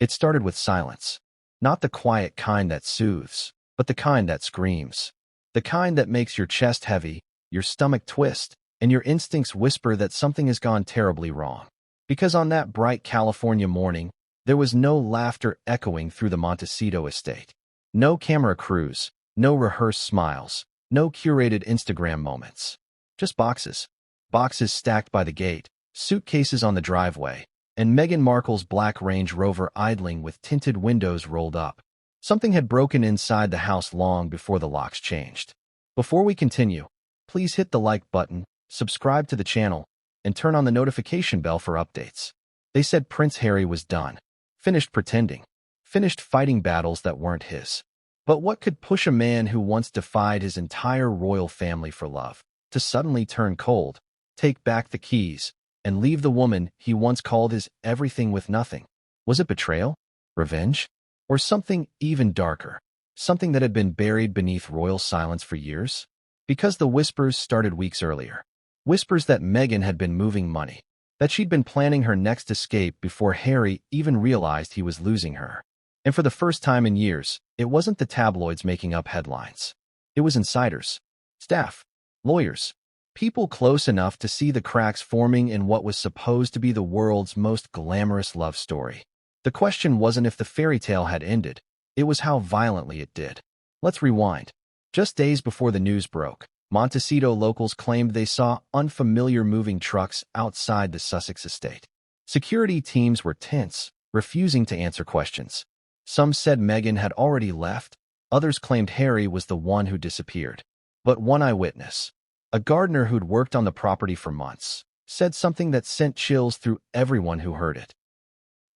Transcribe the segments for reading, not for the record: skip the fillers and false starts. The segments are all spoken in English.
It started with silence. Not the quiet kind that soothes, but the kind that screams. The kind that makes your chest heavy, your stomach twist, and your instincts whisper that something has gone terribly wrong. Because on that bright California morning, there was no laughter echoing through the Montecito estate. No camera crews, no rehearsed smiles, no curated Instagram moments. Just boxes. Boxes stacked by the gate, suitcases on the driveway, and Meghan Markle's black Range Rover idling with tinted windows rolled up. Something had broken inside the house long before the locks changed. Before we continue, please hit the like button, subscribe to the channel, and turn on the notification bell for updates. They said Prince Harry was done. Finished pretending. Finished fighting battles that weren't his. But what could push a man who once defied his entire royal family for love to suddenly turn cold, take back the keys, and leave the woman he once called his everything with nothing? Was it betrayal? Revenge? Or something even darker? Something that had been buried beneath royal silence for years? Because the whispers started weeks earlier. Whispers that Meghan had been moving money, that she'd been planning her next escape before Harry even realized he was losing her. And for the first time in years, it wasn't the tabloids making up headlines. It was insiders, staff, lawyers, people close enough to see the cracks forming in what was supposed to be the world's most glamorous love story. The question wasn't if the fairy tale had ended, it was how violently it did. Let's rewind. Just days before the news broke, Montecito locals claimed they saw unfamiliar moving trucks outside the Sussex estate. Security teams were tense, refusing to answer questions. Some said Meghan had already left, others claimed Harry was the one who disappeared. But one eyewitness, a gardener who'd worked on the property for months, said something that sent chills through everyone who heard it.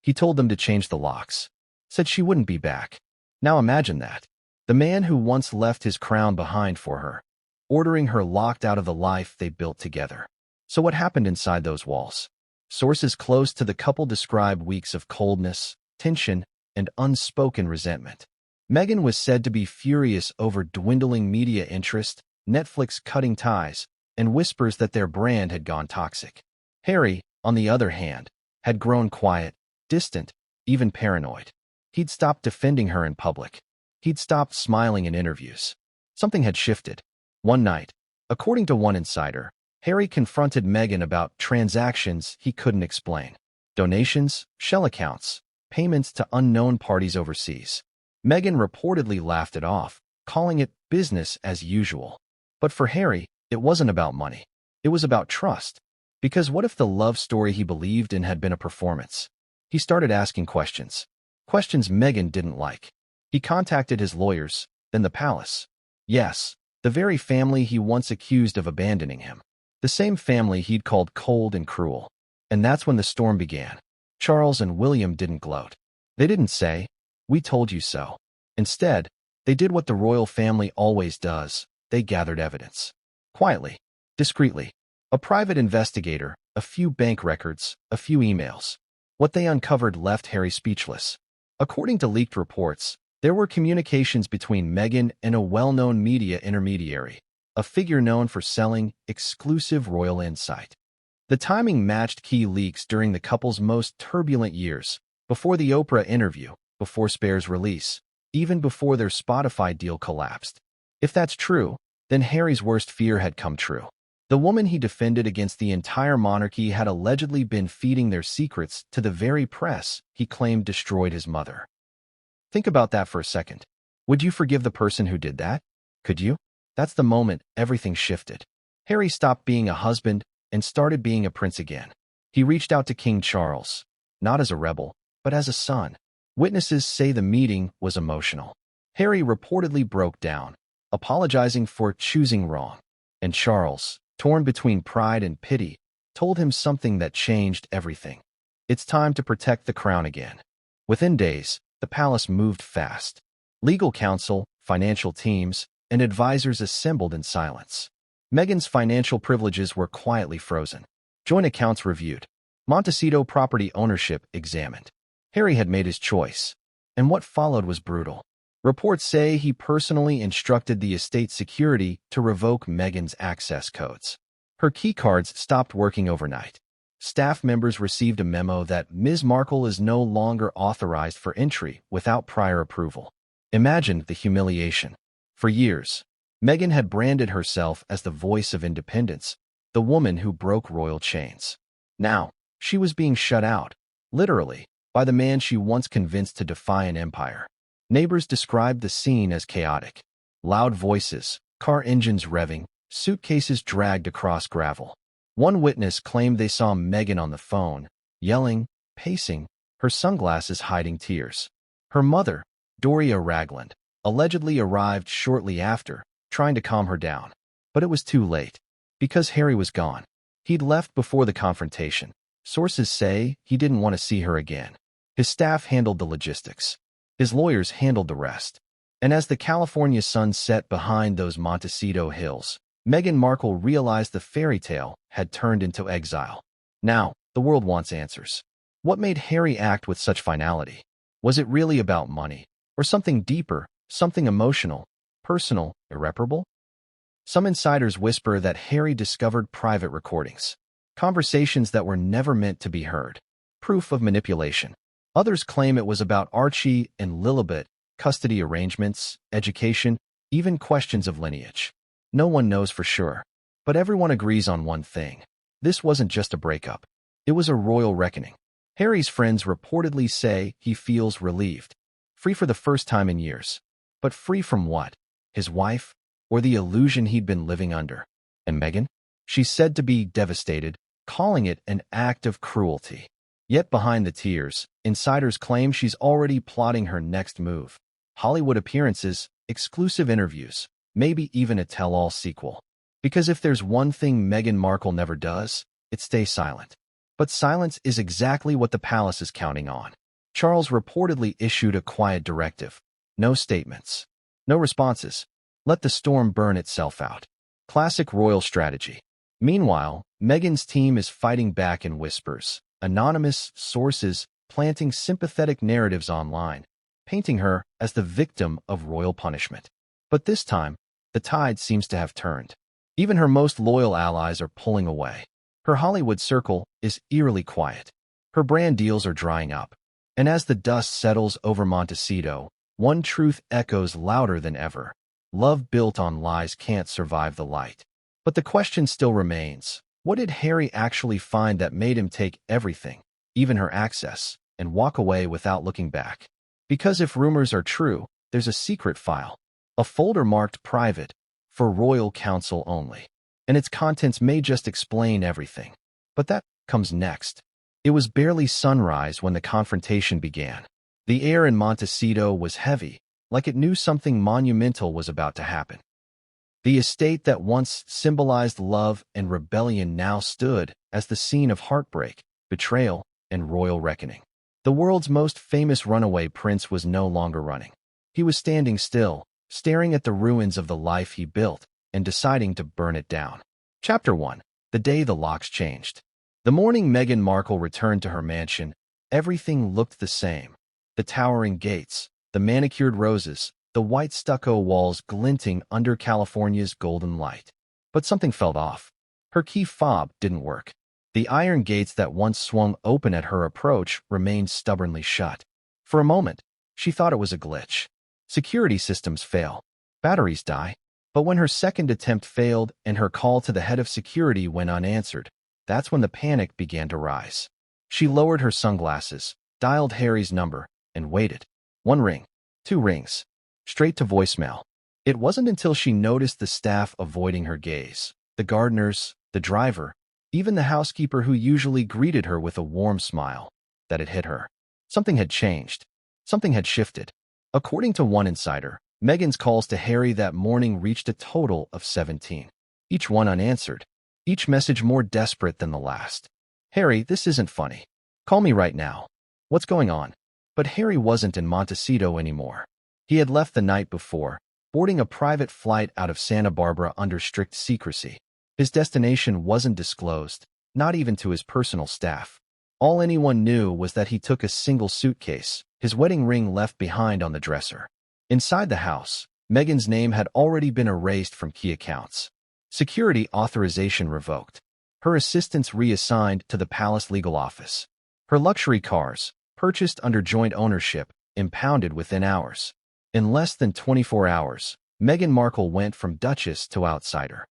He told them to change the locks, said she wouldn't be back. Now imagine that. The man who once left his crown behind for her, ordering her locked out of the life they built together. So what happened inside those walls? Sources close to the couple describe weeks of coldness, tension, and unspoken resentment. Meghan was said to be furious over dwindling media interest, Netflix cutting ties, and whispers that their brand had gone toxic. Harry, on the other hand, had grown quiet, distant, even paranoid. He'd stopped defending her in public. He'd stopped smiling in interviews. Something had shifted. One night, according to one insider, Harry confronted Meghan about transactions he couldn't explain. Donations, shell accounts, payments to unknown parties overseas. Meghan reportedly laughed it off, calling it business as usual. But for Harry, it wasn't about money. It was about trust. Because what if the love story he believed in had been a performance? He started asking questions. Questions Meghan didn't like. He contacted his lawyers, then the palace. Yes, the very family he once accused of abandoning him. The same family he'd called cold and cruel. And that's when the storm began. Charles and William didn't gloat. They didn't say, "We told you so." Instead, they did what the royal family always does. They gathered evidence. Quietly, discreetly. A private investigator, a few bank records, a few emails. What they uncovered left Harry speechless. According to leaked reports, there were communications between Meghan and a well-known media intermediary, a figure known for selling exclusive royal insight. The timing matched key leaks during the couple's most turbulent years, before the Oprah interview, before Spare's release, even before their Spotify deal collapsed. If that's true, then Harry's worst fear had come true. The woman he defended against the entire monarchy had allegedly been feeding their secrets to the very press he claimed destroyed his mother. Think about that for a second. Would you forgive the person who did that? Could you? That's the moment everything shifted. Harry stopped being a husband and started being a prince again. He reached out to King Charles, not as a rebel, but as a son. Witnesses say the meeting was emotional. Harry reportedly broke down, apologizing for choosing wrong. And Charles, torn between pride and pity, told him something that changed everything. It's time to protect the crown again. Within days, the palace moved fast. Legal counsel, financial teams, and advisors assembled in silence. Meghan's financial privileges were quietly frozen. Joint accounts reviewed. Montecito property ownership examined. Harry had made his choice, and what followed was brutal. Reports say he personally instructed the estate security to revoke Meghan's access codes. Her keycards stopped working overnight. staff members received a memo that Ms. Markle is no longer authorized for entry without prior approval. Imagine the humiliation. For years, Meghan had branded herself as the voice of independence, the woman who broke royal chains. Now, she was being shut out, literally, by the man she once convinced to defy an empire. Neighbors described the scene as chaotic. Loud voices, car engines revving, suitcases dragged across gravel. One witness claimed they saw Meghan on the phone, yelling, pacing, her sunglasses hiding tears. Her mother, Doria Ragland, allegedly arrived shortly after, trying to calm her down. But it was too late. Because Harry was gone. He'd left before the confrontation. Sources say he didn't want to see her again. His staff handled the logistics. His lawyers handled the rest. And as the California sun set behind those Montecito hills, Meghan Markle realized the fairy tale had turned into exile. Now, the world wants answers. What made Harry act with such finality? Was it really about money? Or something deeper, something emotional, personal, irreparable? Some insiders whisper that Harry discovered private recordings, conversations that were never meant to be heard, proof of manipulation. Others claim it was about Archie and Lilibet, custody arrangements, education, even questions of lineage. No one knows for sure, but everyone agrees on one thing. This wasn't just a breakup. It was a royal reckoning. Harry's friends reportedly say he feels relieved, free for the first time in years. But free from what? His wife? Or the illusion he'd been living under? And Meghan? She's said to be devastated, calling it an act of cruelty. Yet behind the tears, insiders claim she's already plotting her next move. Hollywood appearances, exclusive interviews, maybe even a tell-all sequel. Because if there's one thing Meghan Markle never does, it's stay silent. But silence is exactly what the palace is counting on. Charles reportedly issued a quiet directive. No statements. No responses. Let the storm burn itself out. Classic royal strategy. Meanwhile, Meghan's team is fighting back in whispers. Anonymous sources planting sympathetic narratives online, painting her as the victim of royal punishment. But this time, the tide seems to have turned. Even her most loyal allies are pulling away. Her Hollywood circle is eerily quiet. Her brand deals are drying up. And as the dust settles over Montecito, one truth echoes louder than ever. Love built on lies can't survive the light. But the question still remains. What did Harry actually find that made him take everything, even her access, and walk away without looking back? Because if rumors are true, there's a secret file. A folder marked private, for royal council only. And its contents may just explain everything. But that comes next. It was barely sunrise when the confrontation began. The air in Montecito was heavy, like it knew something monumental was about to happen. The estate that once symbolized love and rebellion now stood as the scene of heartbreak, betrayal, and royal reckoning. The world's most famous runaway prince was no longer running. He was standing still, staring at the ruins of the life he built, and deciding to burn it down. Chapter 1. The day the locks changed. The morning Meghan Markle returned to her mansion, everything looked the same. The towering gates, the manicured roses, the white stucco walls glinting under California's golden light. But something felt off. Her key fob didn't work. The iron gates that once swung open at her approach remained stubbornly shut. For a moment, she thought it was a glitch. Security systems fail. Batteries die. But when her second attempt failed and her call to the head of security went unanswered, that's when the panic began to rise. She lowered her sunglasses, dialed Harry's number, and waited. 1 ring. 2 rings. Straight to voicemail. It wasn't until she noticed the staff avoiding her gaze, the gardeners, the driver, even the housekeeper who usually greeted her with a warm smile, that it hit her. Something had changed. Something had shifted. According to one insider, Meghan's calls to Harry that morning reached a total of 17. Each one unanswered. Each message more desperate than the last. Harry, this isn't funny. Call me right now. What's going on? But Harry wasn't in Montecito anymore. He had left the night before, boarding a private flight out of Santa Barbara under strict secrecy. His destination wasn't disclosed, not even to his personal staff. All anyone knew was that he took a single suitcase, his wedding ring left behind on the dresser. Inside the house, Meghan's name had already been erased from key accounts. Security authorization revoked. her assistants reassigned to the palace legal office. Her luxury cars, purchased under joint ownership, impounded within hours. In less than 24 hours, Meghan Markle went from duchess to outsider.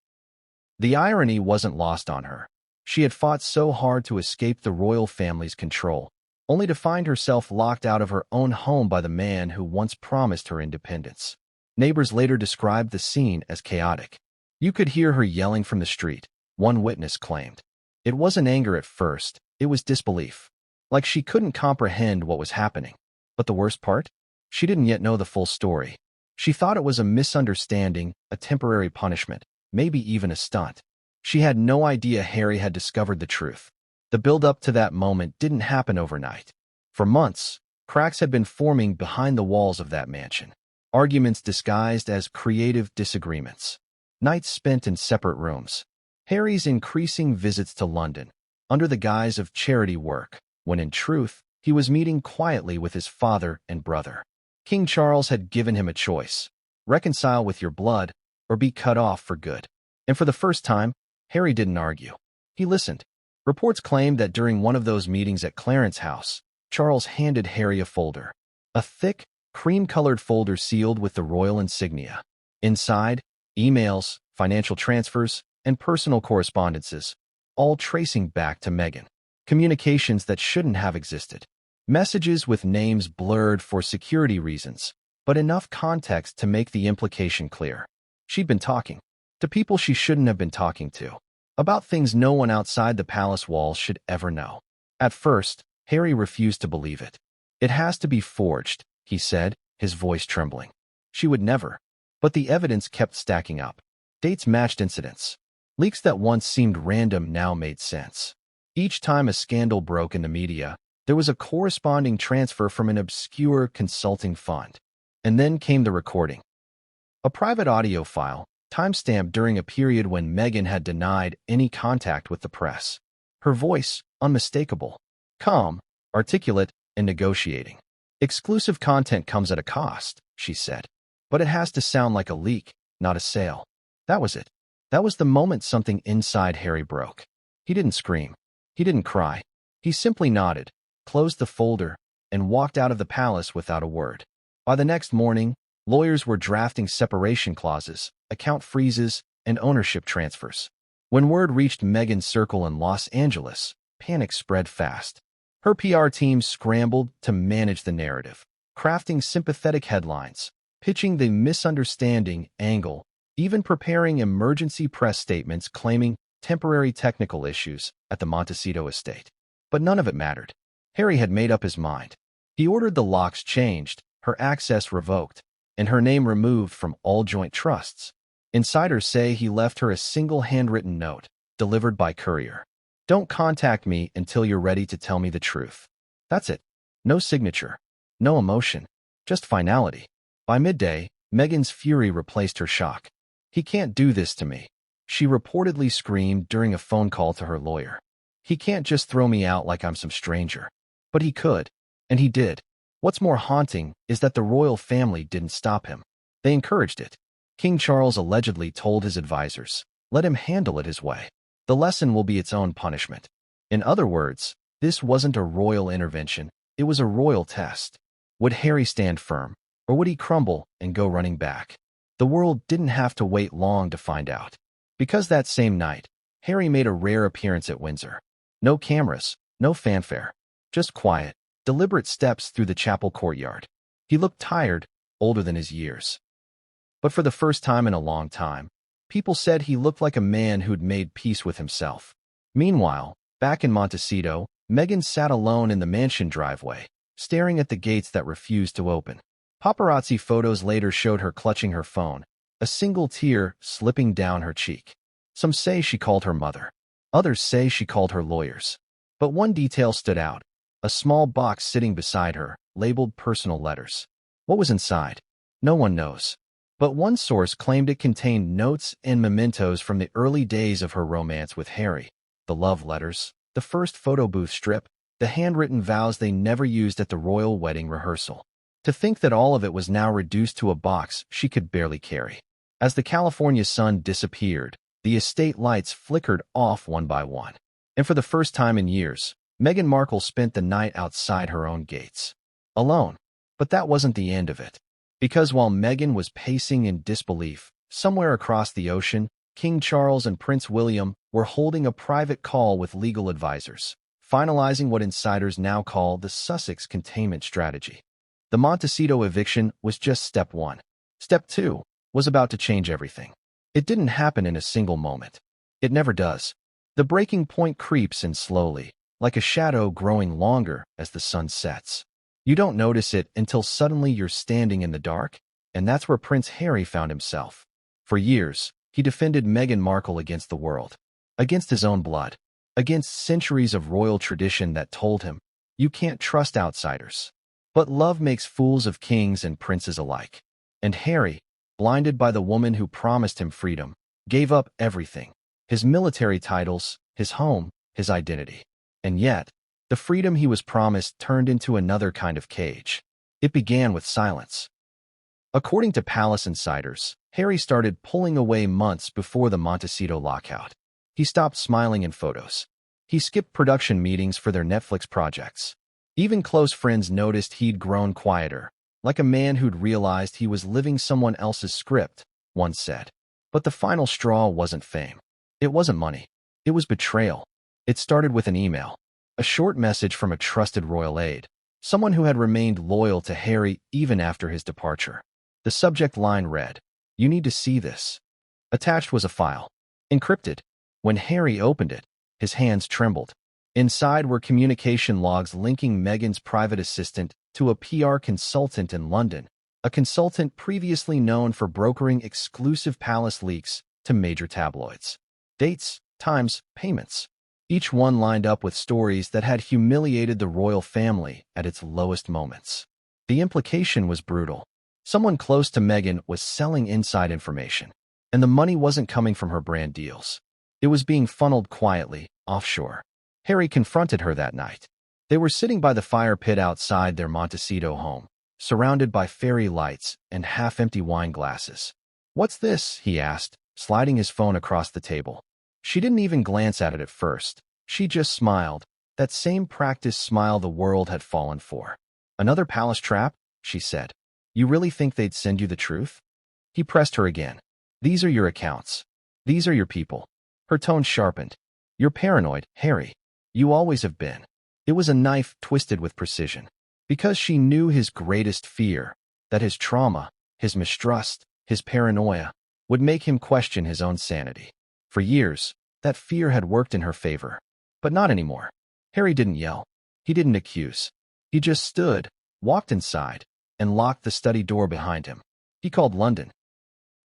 The irony wasn't lost on her. She had fought so hard to escape the royal family's control, only to find herself locked out of her own home by the man who once promised her independence. Neighbors later described the scene as chaotic. You could hear her yelling from the street, one witness claimed. It wasn't anger at first, it was disbelief. Like she couldn't comprehend what was happening. But the worst part? She didn't yet know the full story. She thought it was a misunderstanding, a temporary punishment, maybe even a stunt. She had no idea Harry had discovered the truth. The build-up to that moment didn't happen overnight. For months, cracks had been forming behind the walls of that mansion. Arguments disguised as creative disagreements. Nights spent in separate rooms. Harry's increasing visits to London, under the guise of charity work, when in truth, he was meeting quietly with his father and brother. King Charles had given him a choice: reconcile with your blood, or be cut off for good. And for the first time, Harry didn't argue. He listened. Reports claimed that during one of those meetings at Clarence House, Charles handed Harry a folder. A thick, cream-colored folder sealed with the royal insignia. Inside, emails, financial transfers, and personal correspondences, all tracing back to Meghan. Communications that shouldn't have existed. Messages with names blurred for security reasons, but enough context to make the implication clear. She'd been talking to people she shouldn't have been talking to, about things no one outside the palace walls should ever know. At first, Harry refused to believe it. It has to be forged, he said, his voice trembling. She would never. But the evidence kept stacking up. Dates matched incidents. Leaks that once seemed random now made sense. Each time a scandal broke in the media, there was a corresponding transfer from an obscure consulting fund. And then came the recording. A private audio file, timestamped during a period when Meghan had denied any contact with the press. Her voice, unmistakable, calm, articulate, and negotiating. Exclusive content comes at a cost, she said. But it has to sound like a leak, not a sale. That was it. That was the moment something inside Harry broke. He didn't scream. He didn't cry. He simply nodded, closed the folder, and walked out of the palace without a word. By the next morning, lawyers were drafting separation clauses, account freezes, and ownership transfers. When word reached Meghan's circle in Los Angeles, panic spread fast. Her PR team scrambled to manage the narrative, crafting sympathetic headlines, pitching the misunderstanding angle, even preparing emergency press statements claiming temporary technical issues at the Montecito estate. But none of it mattered. Harry had made up his mind. He ordered the locks changed, her access revoked, and her name removed from all joint trusts. Insiders say he left her a single handwritten note, delivered by courier. Don't contact me until you're ready to tell me the truth. That's it. No signature. No emotion. Just finality. By midday, Meghan's fury replaced her shock. He can't do this to me, she reportedly screamed during a phone call to her lawyer. He can't just throw me out like I'm some stranger. But he could. And he did. What's more haunting is that the royal family didn't stop him. They encouraged it. King Charles allegedly told his advisors, let him handle it his way. The lesson will be its own punishment. In other words, this wasn't a royal intervention, it was a royal test. Would Harry stand firm, or would he crumble and go running back? The world didn't have to wait long to find out. Because that same night, Harry made a rare appearance at Windsor. No cameras, no fanfare, just quiet, deliberate steps through the chapel courtyard. He looked tired, older than his years. But for the first time in a long time, people said he looked like a man who'd made peace with himself. Meanwhile, back in Montecito, Meghan sat alone in the mansion driveway, staring at the gates that refused to open. Paparazzi photos later showed her clutching her phone, a single tear slipping down her cheek. Some say she called her mother. Others say she called her lawyers. But one detail stood out: a small box sitting beside her, labeled personal letters. What was inside? No one knows. But one source claimed it contained notes and mementos from the early days of her romance with Harry. The love letters, the first photo booth strip, the handwritten vows they never used at the royal wedding rehearsal. To think that all of it was now reduced to a box she could barely carry. As the California sun disappeared, The estate lights flickered off one by one. And for the first time in years, Meghan Markle spent the night outside her own gates. Alone. But that wasn't the end of it. Because while Meghan was pacing in disbelief, somewhere across the ocean, King Charles and Prince William were holding a private call with legal advisors, finalizing what insiders now call the Sussex containment strategy. The Montecito eviction was just step one. Step two was about to change everything. It didn't happen in a single moment. It never does. The breaking point creeps in slowly, like a shadow growing longer as the sun sets. You don't notice it until suddenly you're standing in the dark, and that's where Prince Harry found himself. For years, he defended Meghan Markle against the world, against his own blood, against centuries of royal tradition that told him, you can't trust outsiders. But love makes fools of kings and princes alike. And Harry, blinded by the woman who promised him freedom, gave up everything. His military titles, his home, his identity. And yet, the freedom he was promised turned into another kind of cage. It began with silence. According to palace insiders, Harry started pulling away months before the Montecito lockout. He stopped smiling in photos. He skipped production meetings for their Netflix projects. Even close friends noticed he'd grown quieter, like a man who'd realized he was living someone else's script, one said. But the final straw wasn't fame. It wasn't money. It was betrayal. It started with an email. A short message from a trusted royal aide, someone who had remained loyal to Harry even after his departure. The subject line read, "You need to see this." Attached was a file, encrypted. When Harry opened it, his hands trembled. Inside were communication logs linking Meghan's private assistant to a PR consultant in London, a consultant previously known for brokering exclusive palace leaks to major tabloids. Dates, times, payments. Each one lined up with stories that had humiliated the royal family at its lowest moments. The implication was brutal. Someone close to Meghan was selling inside information, and the money wasn't coming from her brand deals. It was being funneled quietly, offshore. Harry confronted her that night. They were sitting by the fire pit outside their Montecito home, surrounded by fairy lights and half-empty wine glasses. "What's this?" he asked, sliding his phone across the table. She didn't even glance at it at first. She just smiled, that same practiced smile the world had fallen for. "Another palace trap?" she said. "You really think they'd send you the truth?" He pressed her again. "These are your accounts. These are your people." Her tone sharpened. "You're paranoid, Harry. You always have been." It was a knife twisted with precision. Because she knew his greatest fear, that his trauma, his mistrust, his paranoia, would make him question his own sanity. For years, that fear had worked in her favor. But not anymore. Harry didn't yell. He didn't accuse. He just stood, walked inside, and locked the study door behind him. He called London.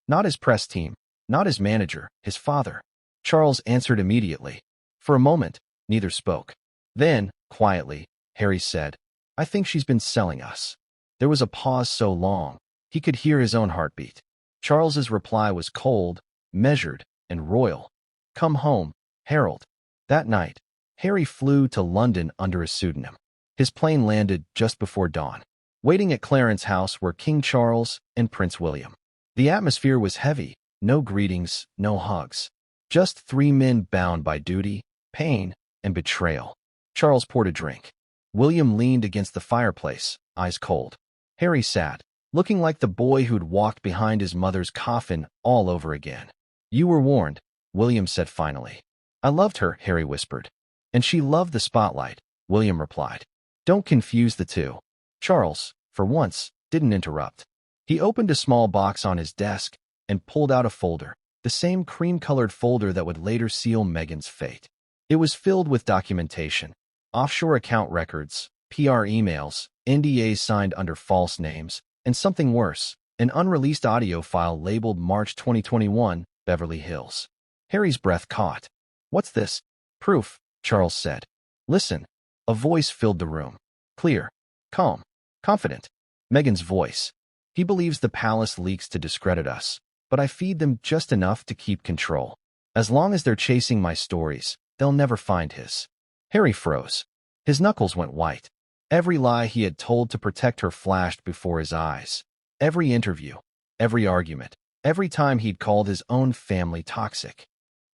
Not his press team, not his manager, his father. Charles answered immediately. For a moment, neither spoke. Then, quietly, Harry said, "I think she's been selling us." There was a pause so long, he could hear his own heartbeat. Charles's reply was cold, measured, and royal. "Come home, Harold." That night, Harry flew to London under a pseudonym. His plane landed just before dawn, waiting at Clarence House were King Charles and Prince William. The atmosphere was heavy, no greetings, no hugs. Just three men bound by duty, pain, and betrayal. Charles poured a drink. William leaned against the fireplace, eyes cold. Harry sat, looking like the boy who'd walked behind his mother's coffin all over again. "You were warned," William said finally. "I loved her," Harry whispered. "And she loved the spotlight," William replied. "Don't confuse the two." Charles, for once, didn't interrupt. He opened a small box on his desk and pulled out a folder, the same cream-colored folder that would later seal Meghan's fate. It was filled with documentation, offshore account records, PR emails, NDAs signed under false names, and something worse, an unreleased audio file labeled March 2021, Beverly Hills. Harry's breath caught. "What's this?" "Proof," Charles said. "Listen." A voice filled the room. Clear, calm, confident. Meghan's voice. "He believes the palace leaks to discredit us, but I feed them just enough to keep control. As long as they're chasing my stories, they'll never find his." Harry froze. His knuckles went white. Every lie he had told to protect her flashed before his eyes. Every interview, every argument, every time he'd called his own family toxic.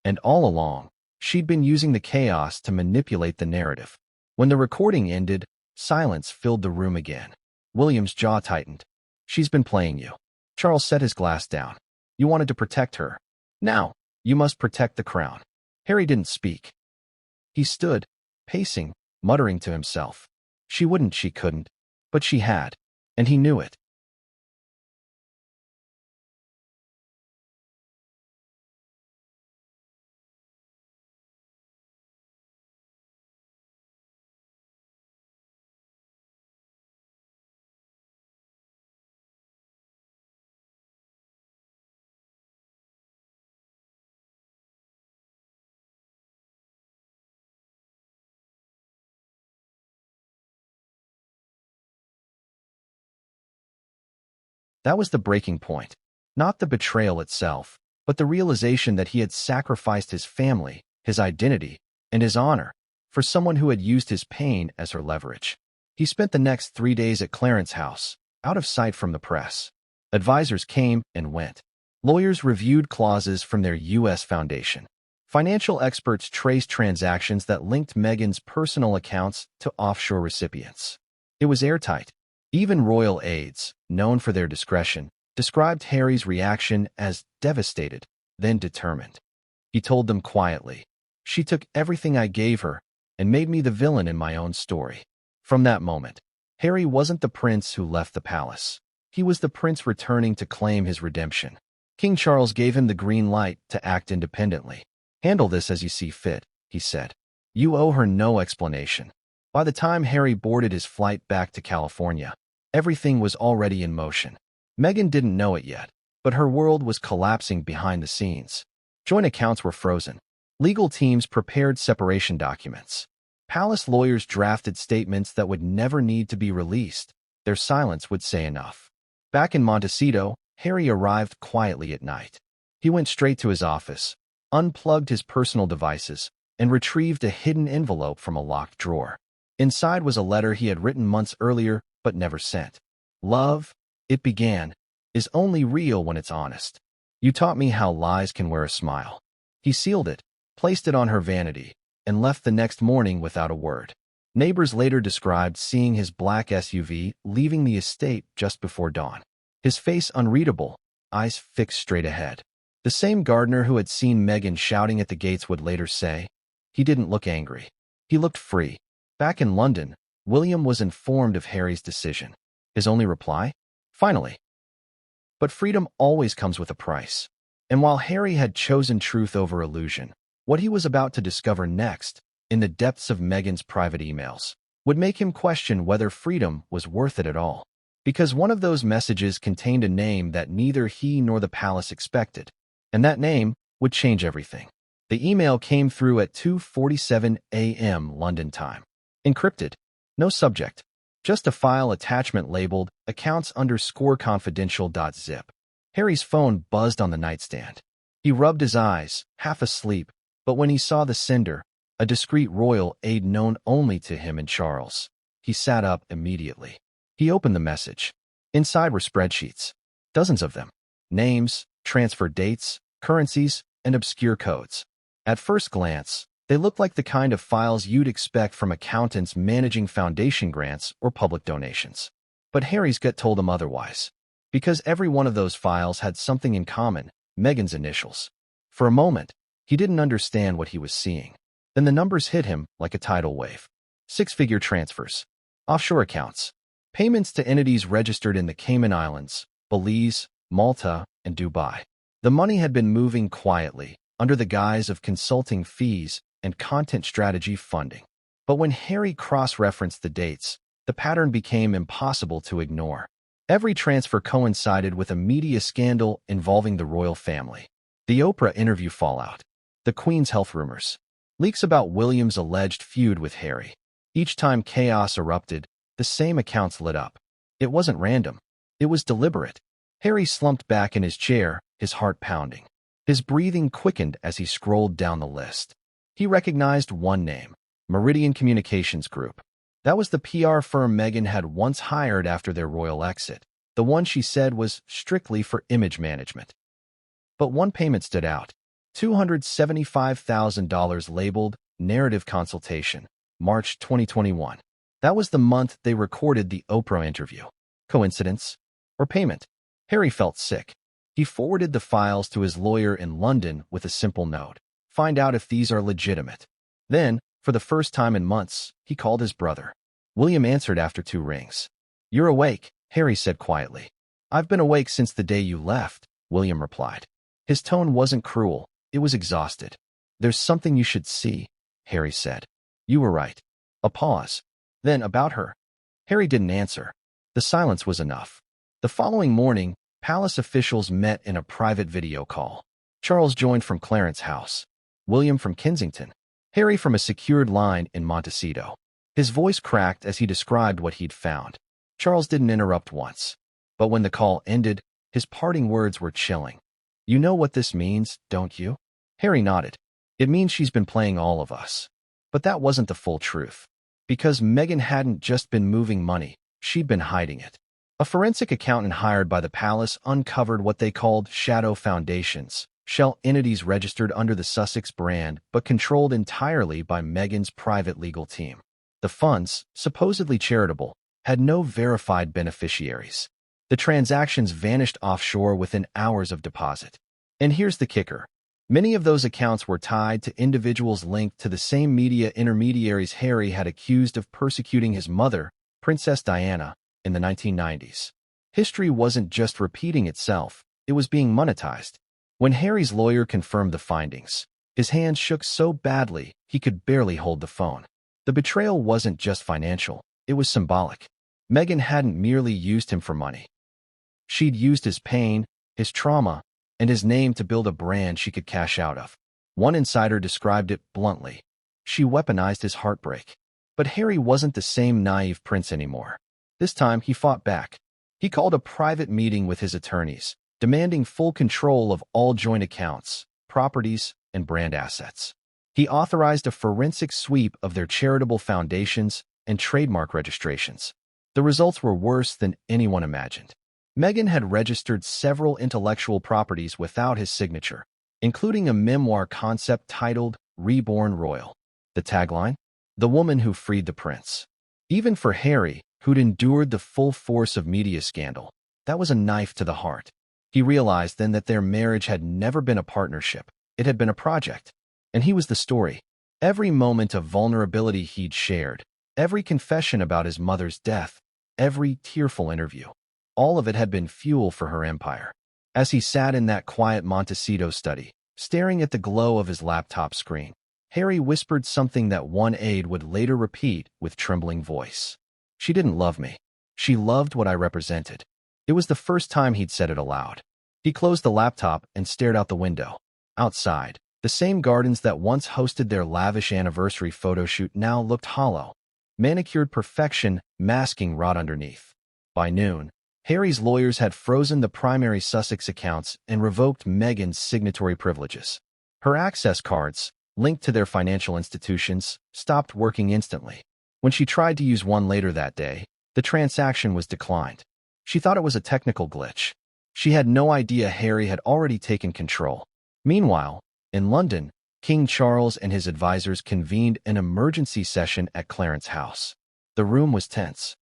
And all along, she'd been using the chaos to manipulate the narrative. When the recording ended, silence filled the room again. William's jaw tightened. She's been playing you. Charles set his glass down. You wanted to protect her. Now, you must protect the crown. Harry didn't speak. He stood, pacing, muttering to himself. She wouldn't, she couldn't, but she had, and he knew it. That was the breaking point. Not the betrayal itself, but the realization that he had sacrificed his family, his identity, and his honor for someone who had used his pain as her leverage. He spent the next 3 days at Clarence's house, out of sight from the press. Advisors came and went. Lawyers reviewed clauses from their U.S. foundation. Financial experts traced transactions that linked Meghan's personal accounts to offshore recipients. It was airtight. Even royal aides, known for their discretion, described Harry's reaction as devastated, then determined. He told them quietly, "She took everything I gave her and made me the villain in my own story." From that moment, Harry wasn't the prince who left the palace. He was the prince returning to claim his redemption. King Charles gave him the green light to act independently. "Handle this as you see fit," he said. "You owe her no explanation." By the time Harry boarded his flight back to California, everything was already in motion. Meghan didn't know it yet, but her world was collapsing behind the scenes. Joint accounts were frozen. Legal teams prepared separation documents. Palace lawyers drafted statements that would never need to be released. Their silence would say enough. Back in Montecito, Harry arrived quietly at night. He went straight to his office, unplugged his personal devices, and retrieved a hidden envelope from a locked drawer. Inside was a letter he had written months earlier but never sent. "Love," it began, "is only real when it's honest. You taught me how lies can wear a smile." He sealed it, placed it on her vanity, and left the next morning without a word. Neighbors later described seeing his black SUV leaving the estate just before dawn. His face unreadable, eyes fixed straight ahead. The same gardener who had seen Meghan shouting at the gates would later say, "He didn't look angry. He looked free." Back in London, William was informed of Harry's decision. His only reply? "Finally." But freedom always comes with a price. And while Harry had chosen truth over illusion, what he was about to discover next, in the depths of Meghan's private emails, would make him question whether freedom was worth it at all. Because one of those messages contained a name that neither he nor the palace expected, and that name would change everything. The email came through at 2:47 a.m. London time. Encrypted. No subject. Just a file attachment labeled accounts_confidential.zip. Harry's phone buzzed on the nightstand. He rubbed his eyes, half asleep, but when he saw the sender, a discreet royal aide known only to him and Charles, he sat up immediately. He opened the message. Inside were spreadsheets. Dozens of them. Names, transfer dates, currencies, and obscure codes. At first glance, they looked like the kind of files you'd expect from accountants managing foundation grants or public donations. But Harry's gut told him otherwise. Because every one of those files had something in common, Meghan's initials. For a moment, he didn't understand what he was seeing. Then the numbers hit him like a tidal wave. 6-figure transfers. Offshore accounts. Payments to entities registered in the Cayman Islands, Belize, Malta, and Dubai. The money had been moving quietly, under the guise of consulting fees and content strategy funding. But when Harry cross-referenced the dates, the pattern became impossible to ignore. Every transfer coincided with a media scandal involving the royal family. The Oprah interview fallout. The Queen's health rumors. Leaks about William's alleged feud with Harry. Each time chaos erupted, the same accounts lit up. It wasn't random. It was deliberate. Harry slumped back in his chair, his heart pounding. His breathing quickened as he scrolled down the list. He recognized one name, Meridian Communications Group. That was the PR firm Meghan had once hired after their royal exit, the one she said was strictly for image management. But one payment stood out. $275,000 labeled Narrative Consultation, March 2021. That was the month they recorded the Oprah interview. Coincidence? Or payment? Harry felt sick. He forwarded the files to his lawyer in London with a simple note. Find out if these are legitimate. Then, for the first time in months, he called his brother. William answered after 2 rings. You're awake, Harry said quietly. I've been awake since the day you left, William replied. His tone wasn't cruel, it was exhausted. There's something you should see, Harry said. You were right. A pause. Then about her. Harry didn't answer. The silence was enough. The following morning, palace officials met in a private video call. Charles joined from Clarence House. William from Kensington. Harry from a secured line in Montecito. His voice cracked as he described what he'd found. Charles didn't interrupt once. But when the call ended, his parting words were chilling. You know what this means, don't you? Harry nodded. It means she's been playing all of us. But that wasn't the full truth. Because Meghan hadn't just been moving money, she'd been hiding it. A forensic accountant hired by the palace uncovered what they called shadow foundations, shell entities registered under the Sussex brand but controlled entirely by Meghan's private legal team. The funds, supposedly charitable, had no verified beneficiaries. The transactions vanished offshore within hours of deposit. And here's the kicker. Many of those accounts were tied to individuals linked to the same media intermediaries Harry had accused of persecuting his mother, Princess Diana, in the 1990s. History wasn't just repeating itself, it was being monetized. When Harry's lawyer confirmed the findings, his hands shook so badly he could barely hold the phone. The betrayal wasn't just financial, it was symbolic. Meghan hadn't merely used him for money. She'd used his pain, his trauma, and his name to build a brand she could cash out of. One insider described it bluntly. She weaponized his heartbreak. But Harry wasn't the same naive prince anymore. This time, he fought back. He called a private meeting with his attorneys, demanding full control of all joint accounts, properties, and brand assets. He authorized a forensic sweep of their charitable foundations and trademark registrations. The results were worse than anyone imagined. Meghan had registered several intellectual properties without his signature, including a memoir concept titled Reborn Royal. The tagline? The woman who freed the prince. Even for Harry, who'd endured the full force of media scandal, that was a knife to the heart. He realized then that their marriage had never been a partnership. It had been a project. And he was the story. Every moment of vulnerability he'd shared, every confession about his mother's death, every tearful interview. All of it had been fuel for her empire. As he sat in that quiet Montecito study, staring at the glow of his laptop screen, Harry whispered something that one aide would later repeat with trembling voice. She didn't love me. She loved what I represented. It was the first time he'd said it aloud. He closed the laptop and stared out the window. Outside, the same gardens that once hosted their lavish anniversary photo shoot now looked hollow. Manicured perfection masking rot underneath. By noon, Harry's lawyers had frozen the primary Sussex accounts and revoked Meghan's signatory privileges. Her access cards, linked to their financial institutions, stopped working instantly. When she tried to use one later that day, the transaction was declined. She thought it was a technical glitch. She had no idea Harry had already taken control. Meanwhile, in London, King Charles and his advisors convened an emergency session at Clarence House. The room was tense.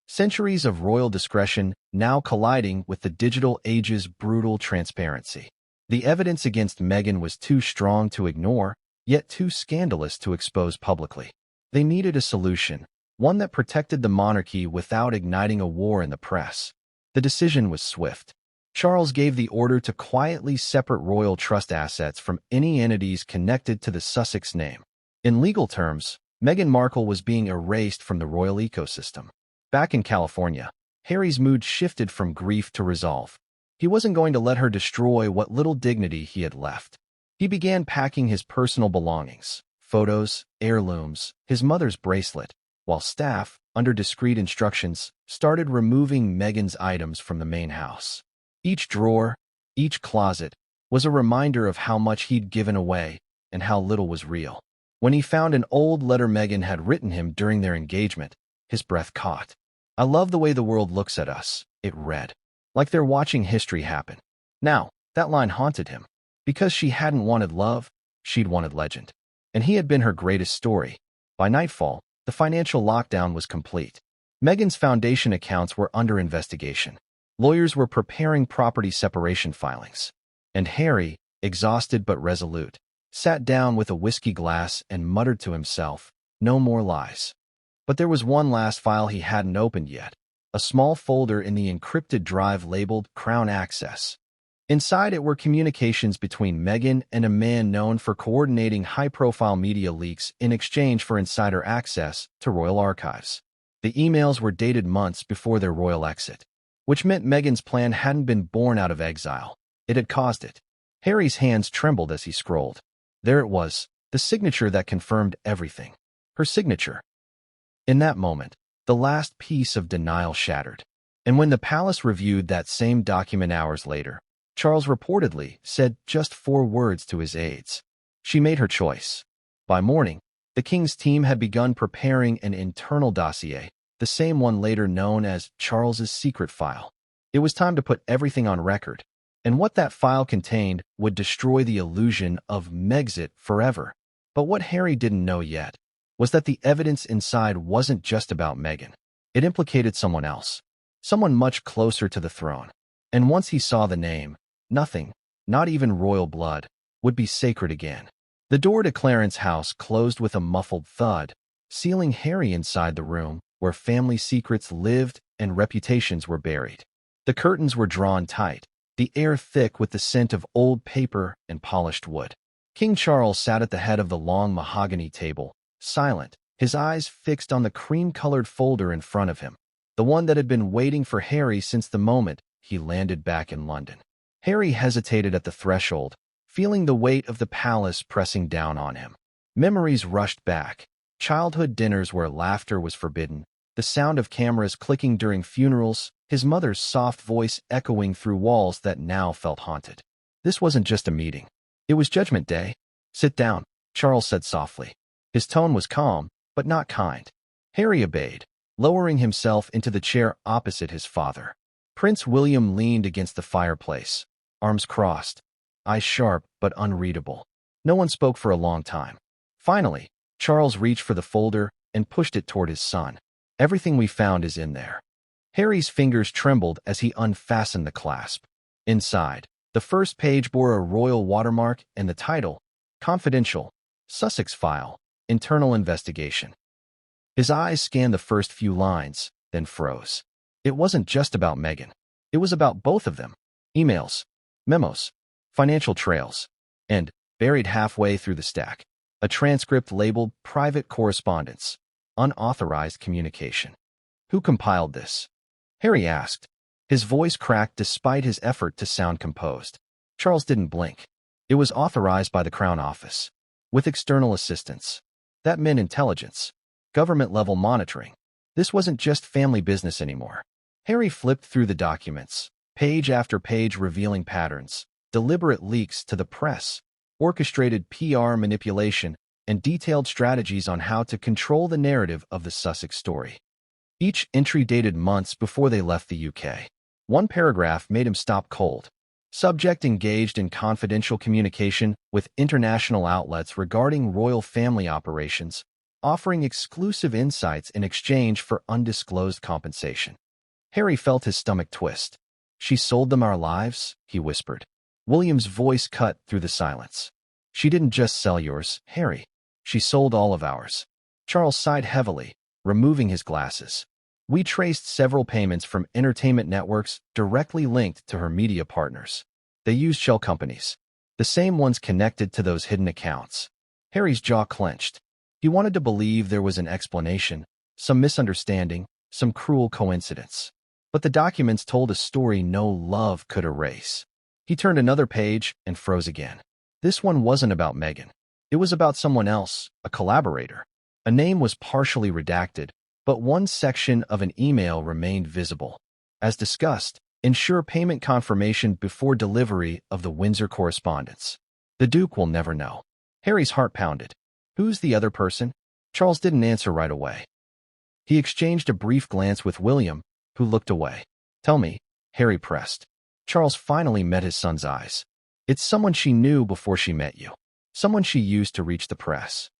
Centuries of royal discretion now colliding with the digital age's brutal transparency. The evidence against Meghan was too strong to ignore, yet too scandalous to expose publicly. They needed a solution, one that protected the monarchy without igniting a war in the press. The decision was swift. Charles gave the order to quietly separate royal trust assets from any entities connected to the Sussex name. In legal terms, Meghan Markle was being erased from the royal ecosystem. Back in California, Harry's mood shifted from grief to resolve. He wasn't going to let her destroy what little dignity he had left. He began packing his personal belongings, photos, heirlooms, his mother's bracelet, while staff, under discreet instructions, started removing Meghan's items from the main house. Each drawer, each closet, was a reminder of how much he'd given away and how little was real. When he found an old letter Meghan had written him during their engagement, his breath caught. I love the way the world looks at us, it read. Like they're watching history happen. Now, that line haunted him. Because she hadn't wanted love, she'd wanted legend. And he had been her greatest story. By nightfall, the financial lockdown was complete. Meghan's foundation accounts were under investigation. Lawyers were preparing property separation filings. And Harry, exhausted but resolute, sat down with a whiskey glass and muttered to himself, "No more lies." But there was one last file he hadn't opened yet, a small folder in the encrypted drive labeled Crown Access. Inside it were communications between Meghan and a man known for coordinating high-profile media leaks in exchange for insider access to royal archives. The emails were dated months before their royal exit, which meant Meghan's plan hadn't been born out of exile. It had caused it. Harry's hands trembled as he scrolled. There it was, the signature that confirmed everything. Her signature. In that moment, the last piece of denial shattered. And when the palace reviewed that same document hours later, Charles reportedly said just 4 words to his aides. She made her choice. By morning, the king's team had begun preparing an internal dossier, the same one later known as Charles's secret file. It was time to put everything on record, and what that file contained would destroy the illusion of Megxit forever. But what Harry didn't know yet was that the evidence inside wasn't just about Meghan. It implicated someone else, someone much closer to the throne. And once he saw the name, nothing, not even royal blood, would be sacred again. The door to Clarence's house closed with a muffled thud, sealing Harry inside the room where family secrets lived and reputations were buried. The curtains were drawn tight, the air thick with the scent of old paper and polished wood. King Charles sat at the head of the long mahogany table, silent, his eyes fixed on the cream-colored folder in front of him, the one that had been waiting for Harry since the moment he landed back in London. Harry hesitated at the threshold, feeling the weight of the palace pressing down on him. Memories rushed back. Childhood dinners where laughter was forbidden, the sound of cameras clicking during funerals, his mother's soft voice echoing through walls that now felt haunted. This wasn't just a meeting. It was Judgment Day. "Sit down," Charles said softly. His tone was calm, but not kind. Harry obeyed, lowering himself into the chair opposite his father. Prince William leaned against the fireplace, arms crossed, eyes sharp but unreadable. No one spoke for a long time. Finally, Charles reached for the folder and pushed it toward his son. "Everything we found is in there." Harry's fingers trembled as he unfastened the clasp. Inside, the first page bore a royal watermark and the title, Confidential, Sussex File, Internal Investigation. His eyes scanned the first few lines, then froze. It wasn't just about Meghan. It was about both of them. Emails, memos, financial trails, and, buried halfway through the stack, a transcript labeled Private Correspondence, Unauthorized Communication. Who compiled this? Harry asked. His voice cracked despite his effort to sound composed. Charles didn't blink. It was authorized by the Crown Office, with external assistance. That meant intelligence, government-level monitoring. This wasn't just family business anymore. Harry flipped through the documents, page after page revealing patterns, deliberate leaks to the press, orchestrated PR manipulation, and detailed strategies on how to control the narrative of the Sussex story. Each entry dated months before they left the UK. One paragraph made him stop cold. Subject engaged in confidential communication with international outlets regarding royal family operations, offering exclusive insights in exchange for undisclosed compensation. Harry felt his stomach twist. "She sold them our lives," he whispered. William's voice cut through the silence. "She didn't just sell yours, Harry. She sold all of ours." Charles sighed heavily, removing his glasses. "We traced several payments from entertainment networks directly linked to her media partners. They used shell companies, the same ones connected to those hidden accounts." Harry's jaw clenched. He wanted to believe there was an explanation, some misunderstanding, some cruel coincidence. But the documents told a story no love could erase. He turned another page and froze again. This one wasn't about Meghan. It was about someone else, a collaborator. A name was partially redacted, but one section of an email remained visible. As discussed, ensure payment confirmation before delivery of the Windsor correspondence. The Duke will never know. Harry's heart pounded. Who's the other person? Charles didn't answer right away. He exchanged a brief glance with William, who looked away. "Tell me," Harry pressed. Charles finally met his son's eyes. It's someone she knew before she met you. Someone she used to reach the press.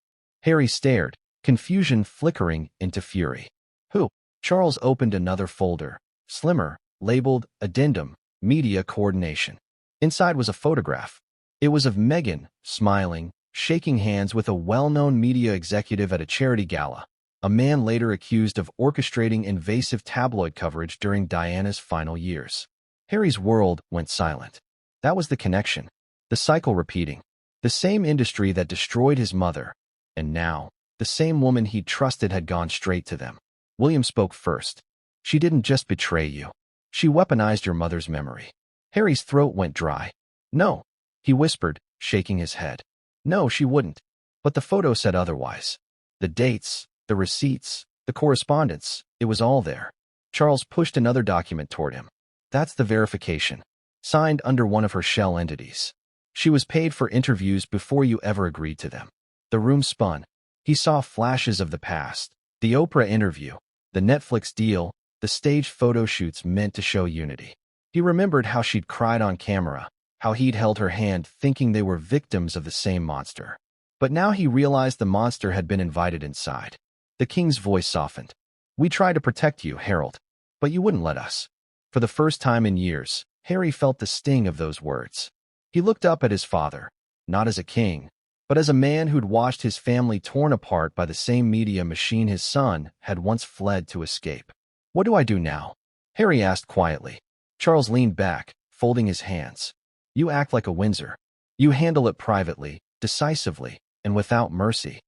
Harry stared, confusion flickering into fury. Who? Charles opened another folder, slimmer, labeled Addendum, Media Coordination. Inside was a photograph. It was of Meghan, smiling, shaking hands with a well-known media executive at a charity gala, a man later accused of orchestrating invasive tabloid coverage during Diana's final years. Harry's world went silent. That was the connection, the cycle repeating. The same industry that destroyed his mother, and now, the same woman he'd trusted had gone straight to them. William spoke first. She didn't just betray you. She weaponized your mother's memory. Harry's throat went dry. No, he whispered, shaking his head. No, she wouldn't. But the photo said otherwise. The dates, the receipts, the correspondence, it was all there. Charles pushed another document toward him. That's the verification. Signed under one of her shell entities. She was paid for interviews before you ever agreed to them. The room spun. He saw flashes of the past. The Oprah interview, the Netflix deal, the staged photo shoots meant to show unity. He remembered how she'd cried on camera, how he'd held her hand thinking they were victims of the same monster. But now he realized the monster had been invited inside. The king's voice softened. We tried to protect you, Harold, but you wouldn't let us. For the first time in years, Harry felt the sting of those words. He looked up at his father, not as a king, but as a man who'd watched his family torn apart by the same media machine his son had once fled to escape. What do I do now? Harry asked quietly. Charles leaned back, folding his hands. You act like a Windsor. You handle it privately, decisively, and without mercy.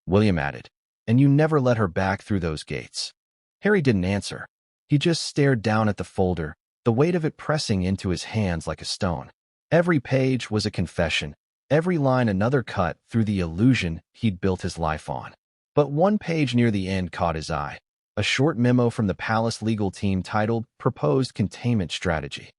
William added, and you never let her back through those gates. Harry didn't answer. He just stared down at the folder, the weight of it pressing into his hands like a stone. Every page was a confession, every line another cut through the illusion he'd built his life on. But one page near the end caught his eye, a short memo from the palace legal team titled Proposed Containment Strategy.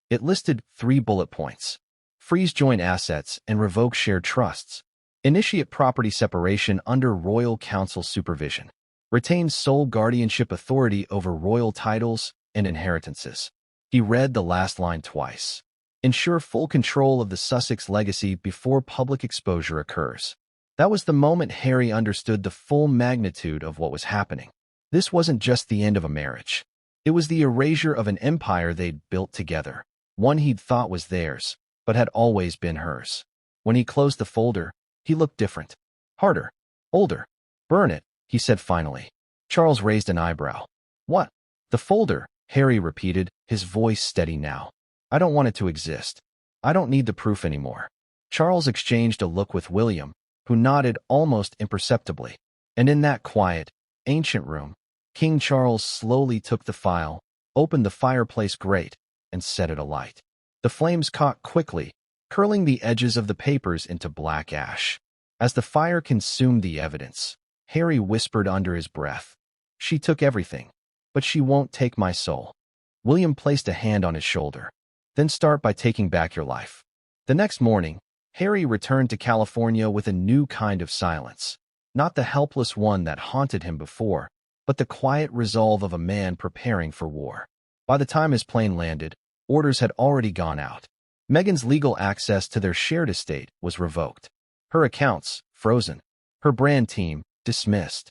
It listed 3 bullet points. Freeze joint assets and revoke shared trusts. Initiate property separation under royal council supervision. Retain sole guardianship authority over royal titles and inheritances. He read the last line twice. Ensure full control of the Sussex legacy before public exposure occurs. That was the moment Harry understood the full magnitude of what was happening. This wasn't just the end of a marriage. It was the erasure of an empire they'd built together, one he'd thought was theirs, but had always been hers. When he closed the folder, he looked different. Harder. Older. Burn it, he said finally. Charles raised an eyebrow. What? The folder, Harry repeated, his voice steady now. I don't want it to exist. I don't need the proof anymore. Charles exchanged a look with William, who nodded almost imperceptibly. And in that quiet, ancient room, King Charles slowly took the file, opened the fireplace grate, and set it alight. The flames caught quickly, curling the edges of the papers into black ash. As the fire consumed the evidence, Harry whispered under his breath, She took everything, but she won't take my soul. William placed a hand on his shoulder. Then start by taking back your life. The next morning, Harry returned to California with a new kind of silence. Not the helpless one that haunted him before, but the quiet resolve of a man preparing for war. By the time his plane landed, orders had already gone out. Meghan's legal access to their shared estate was revoked. Her accounts, frozen. Her brand team, dismissed.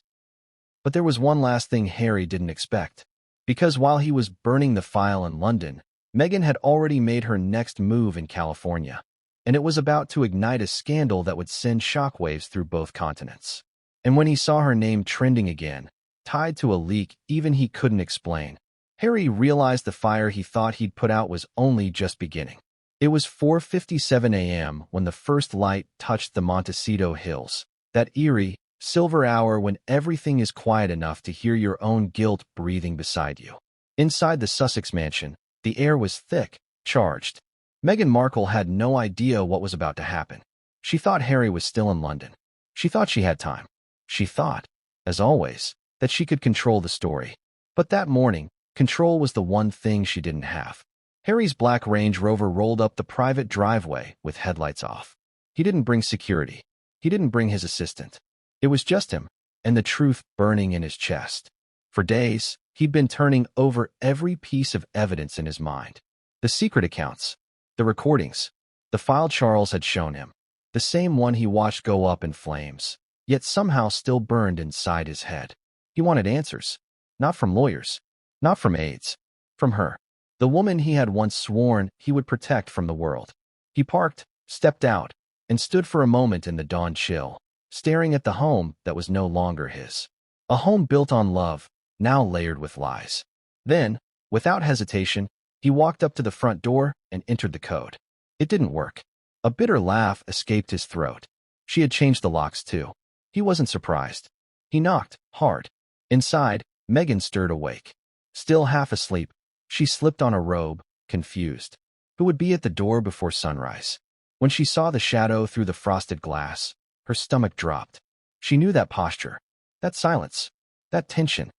But there was one last thing Harry didn't expect. Because while he was burning the file in London, Meghan had already made her next move in California, and it was about to ignite a scandal that would send shockwaves through both continents. And when he saw her name trending again, tied to a leak even he couldn't explain, Harry realized the fire he thought he'd put out was only just beginning. It was 4:57 a.m. when the first light touched the Montecito hills, that eerie, silver hour when everything is quiet enough to hear your own guilt breathing beside you. Inside the Sussex mansion, the air was thick, charged. Meghan Markle had no idea what was about to happen. She thought Harry was still in London. She thought she had time. She thought, as always, that she could control the story. But that morning, control was the one thing she didn't have. Harry's black Range Rover rolled up the private driveway with headlights off. He didn't bring security. He didn't bring his assistant. It was just him, and the truth burning in his chest. For days, he'd been turning over every piece of evidence in his mind. The secret accounts, the recordings, The file Charles had shown him. The same one he watched go up in flames, yet somehow still burned inside his head. He wanted answers. Not from lawyers. Not from aides. From her. The woman he had once sworn he would protect from the world. He parked, stepped out, and stood for a moment in the dawn chill, staring at the home that was no longer his. A home built on love, now layered with lies. Then, without hesitation, he walked up to the front door and entered the code. It didn't work. A bitter laugh escaped his throat. She had changed the locks too. He wasn't surprised. He knocked, hard. Inside, Meghan stirred awake. Still half asleep, she slipped on a robe, confused. Who would be at the door before sunrise? When she saw the shadow through the frosted glass, her stomach dropped. She knew that posture, that silence, that tension.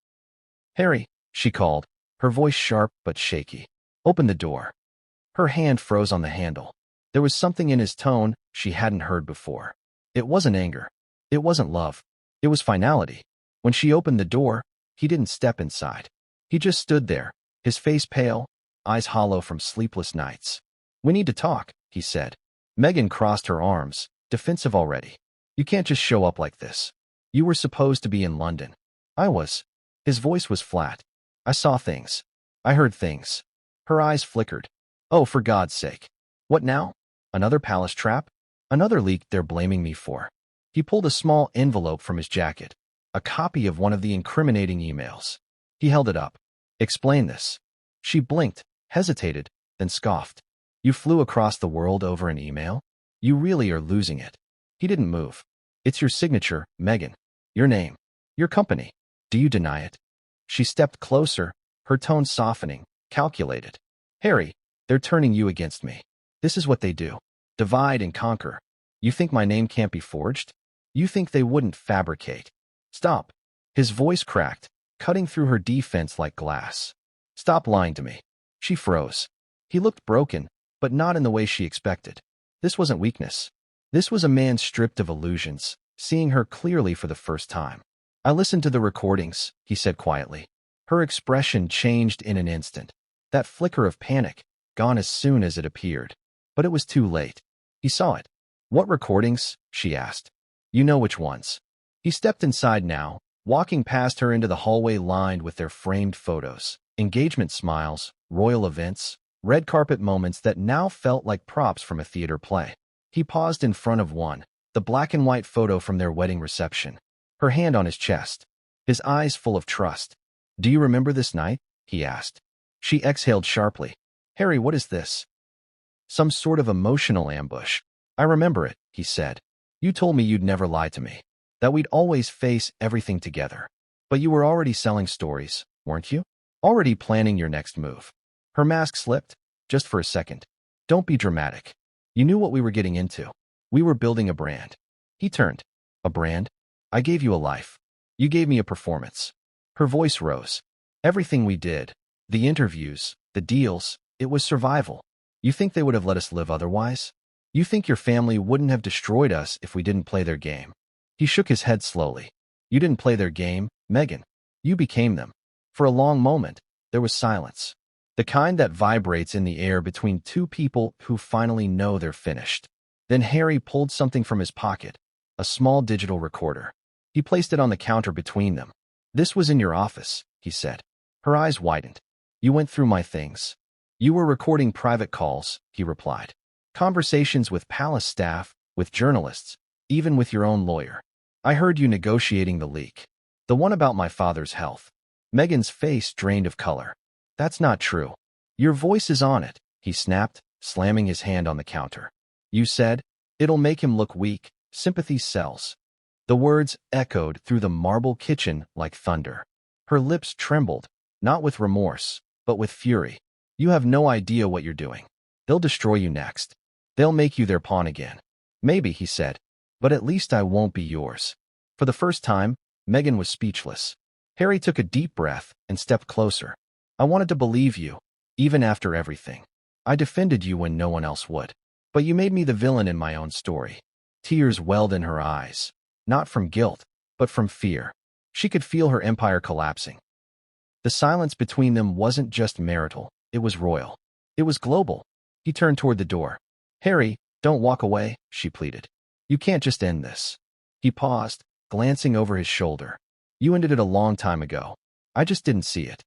"Harry," she called, her voice sharp but shaky. "Open the door." Her hand froze on the handle. There was something in his tone she hadn't heard before. It wasn't anger. It wasn't love. It was finality. When she opened the door, he didn't step inside. He just stood there, his face pale, eyes hollow from sleepless nights. "We need to talk," he said. Meghan crossed her arms, defensive already. "You can't just show up like this. You were supposed to be in London." "I was." His voice was flat. "I saw things. I heard things." Her eyes flickered. "Oh, for God's sake. What now? Another palace trap? Another leak they're blaming me for?" He pulled a small envelope from his jacket, a copy of one of the incriminating emails. He held it up. "Explain this." She blinked, hesitated, then scoffed. "You flew across the world over an email? You really are losing it." He didn't move. "It's your signature, Meghan. Your name. Your company. Do you deny it?" She stepped closer, her tone softening, calculated. "Harry, they're turning you against me. This is what they do. Divide and conquer. You think my name can't be forged? You think they wouldn't fabricate?" "Stop." His voice cracked, cutting through her defense like glass. "Stop lying to me." She froze. He looked broken, but not in the way she expected. This wasn't weakness. This was a man stripped of illusions, seeing her clearly for the first time. "I listened to the recordings," he said quietly. Her expression changed in an instant. That flicker of panic, gone as soon as it appeared. But it was too late. He saw it. "What recordings?" she asked. "You know which ones." He stepped inside now, walking past her into the hallway lined with their framed photos, engagement smiles, royal events, red carpet moments that now felt like props from a theater play. He paused in front of one, the black and white photo from their wedding reception, her hand on his chest, his eyes full of trust. "Do you remember this night?" he asked. She exhaled sharply. "Harry, what is this?" "Some sort of emotional ambush." "I remember it," he said. "You told me you'd never lie to me, that we'd always face everything together. But you were already selling stories, weren't you? Already planning your next move." Her mask slipped, just for a second. "Don't be dramatic. You knew what we were getting into. We were building a brand." He turned. "A brand? I gave you a life. You gave me a performance." Her voice rose. "Everything we did, the interviews, the deals, it was survival. You think they would have let us live otherwise? You think your family wouldn't have destroyed us if we didn't play their game?" He shook his head slowly. "You didn't play their game, Meghan. You became them." For a long moment, there was silence. The kind that vibrates in the air between two people who finally know they're finished. Then Harry pulled something from his pocket, a small digital recorder. He placed it on the counter between them. "This was in your office," he said. Her eyes widened. "You went through my things." "You were recording private calls," he replied. "Conversations with palace staff, with journalists, even with your own lawyer. I heard you negotiating the leak. The one about my father's health." Meghan's face drained of color. "That's not true." "Your voice is on it," he snapped, slamming his hand on the counter. "You said, it'll make him look weak, sympathy sells." The words echoed through the marble kitchen like thunder. Her lips trembled, not with remorse, but with fury. "You have no idea what you're doing. They'll destroy you next. They'll make you their pawn again." "Maybe," he said, "but at least I won't be yours." For the first time, Meghan was speechless. Harry took a deep breath and stepped closer. "I wanted to believe you, even after everything. I defended you when no one else would. But you made me the villain in my own story." Tears welled in her eyes, not from guilt, but from fear. She could feel her empire collapsing. The silence between them wasn't just marital, it was royal. It was global. He turned toward the door. "Harry, Don't walk away, she pleaded. You can't just end this. He paused, glancing over his shoulder. You ended it a long time ago. I just didn't see it.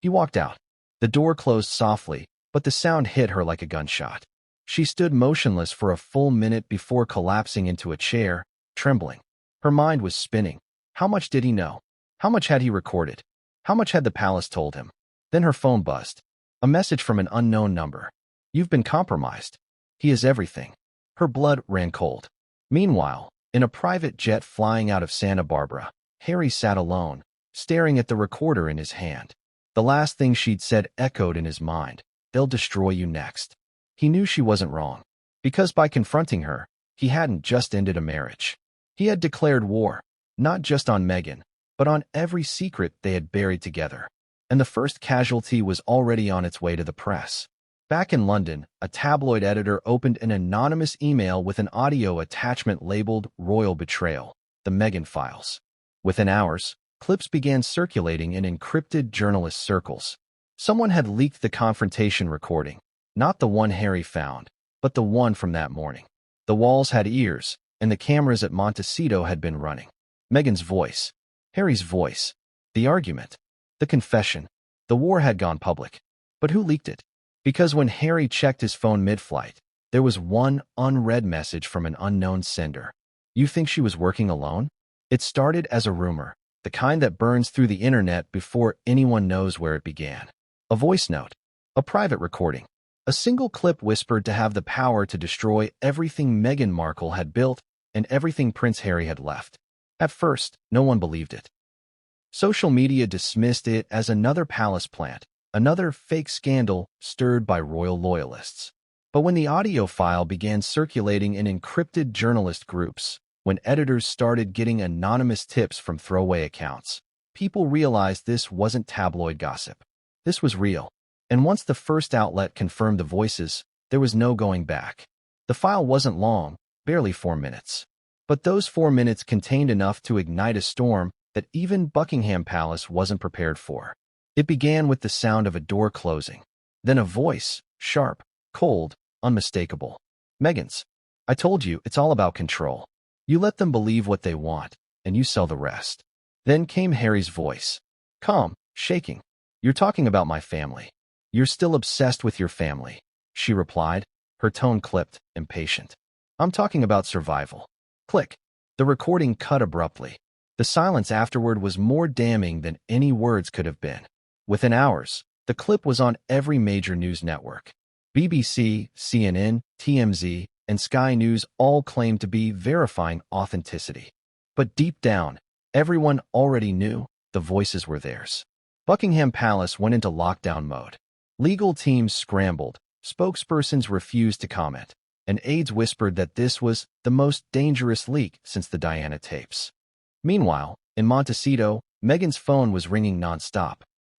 He walked out. The door closed softly, but the sound hit her like a gunshot. She stood motionless for a full minute before collapsing into a chair, trembling. Her mind was spinning. How much did he know? How much had he recorded? How much had the palace told him? Then her phone buzzed. A message from an unknown number. You've been compromised. He is everything. Her blood ran cold. Meanwhile, in a private jet flying out of Santa Barbara, Harry sat alone, staring at the recorder in his hand. The last thing she'd said echoed in his mind. They'll destroy you next. He knew she wasn't wrong, because by confronting her, he hadn't just ended a marriage. He had declared war, not just on Meghan, but on every secret they had buried together. And the first casualty was already on its way to the press. Back in London, a tabloid editor opened an anonymous email with an audio attachment labeled Royal Betrayal, the Meghan Files. Within hours, clips began circulating in encrypted journalist circles. Someone had leaked the confrontation recording, not the one Harry found, but the one from that morning. The walls had ears, and the cameras at Montecito had been running. Meghan's voice, Harry's voice, the argument, the confession, the war had gone public. But who leaked it? Because when Harry checked his phone mid-flight, there was one unread message from an unknown sender. You think she was working alone? It started as a rumor, the kind that burns through the internet before anyone knows where it began. A voice note, a private recording, a single clip whispered to have the power to destroy everything Meghan Markle had built and everything Prince Harry had left. At first, no one believed it. Social media dismissed it as another palace plant, another fake scandal stirred by royal loyalists. But when the audio file began circulating in encrypted journalist groups, when editors started getting anonymous tips from throwaway accounts, people realized this wasn't tabloid gossip. This was real. And once the first outlet confirmed the voices, there was no going back. The file wasn't long, barely 4 minutes. But those 4 minutes contained enough to ignite a storm that even Buckingham Palace wasn't prepared for. It began with the sound of a door closing. Then a voice, sharp, cold, unmistakable. Meghan's. I told you, it's all about control. You let them believe what they want, and you sell the rest. Then came Harry's voice. Calm, shaking. You're talking about my family. You're still obsessed with your family, she replied, her tone clipped, impatient. I'm talking about survival. Click. The recording cut abruptly. The silence afterward was more damning than any words could have been. Within hours, the clip was on every major news network. BBC, CNN, TMZ, and Sky News all claimed to be verifying authenticity. But deep down, everyone already knew the voices were theirs. Buckingham Palace went into lockdown mode. Legal teams scrambled, spokespersons refused to comment, and aides whispered that this was the most dangerous leak since the Diana tapes. Meanwhile, in Montecito, Meghan's phone was ringing nonstop.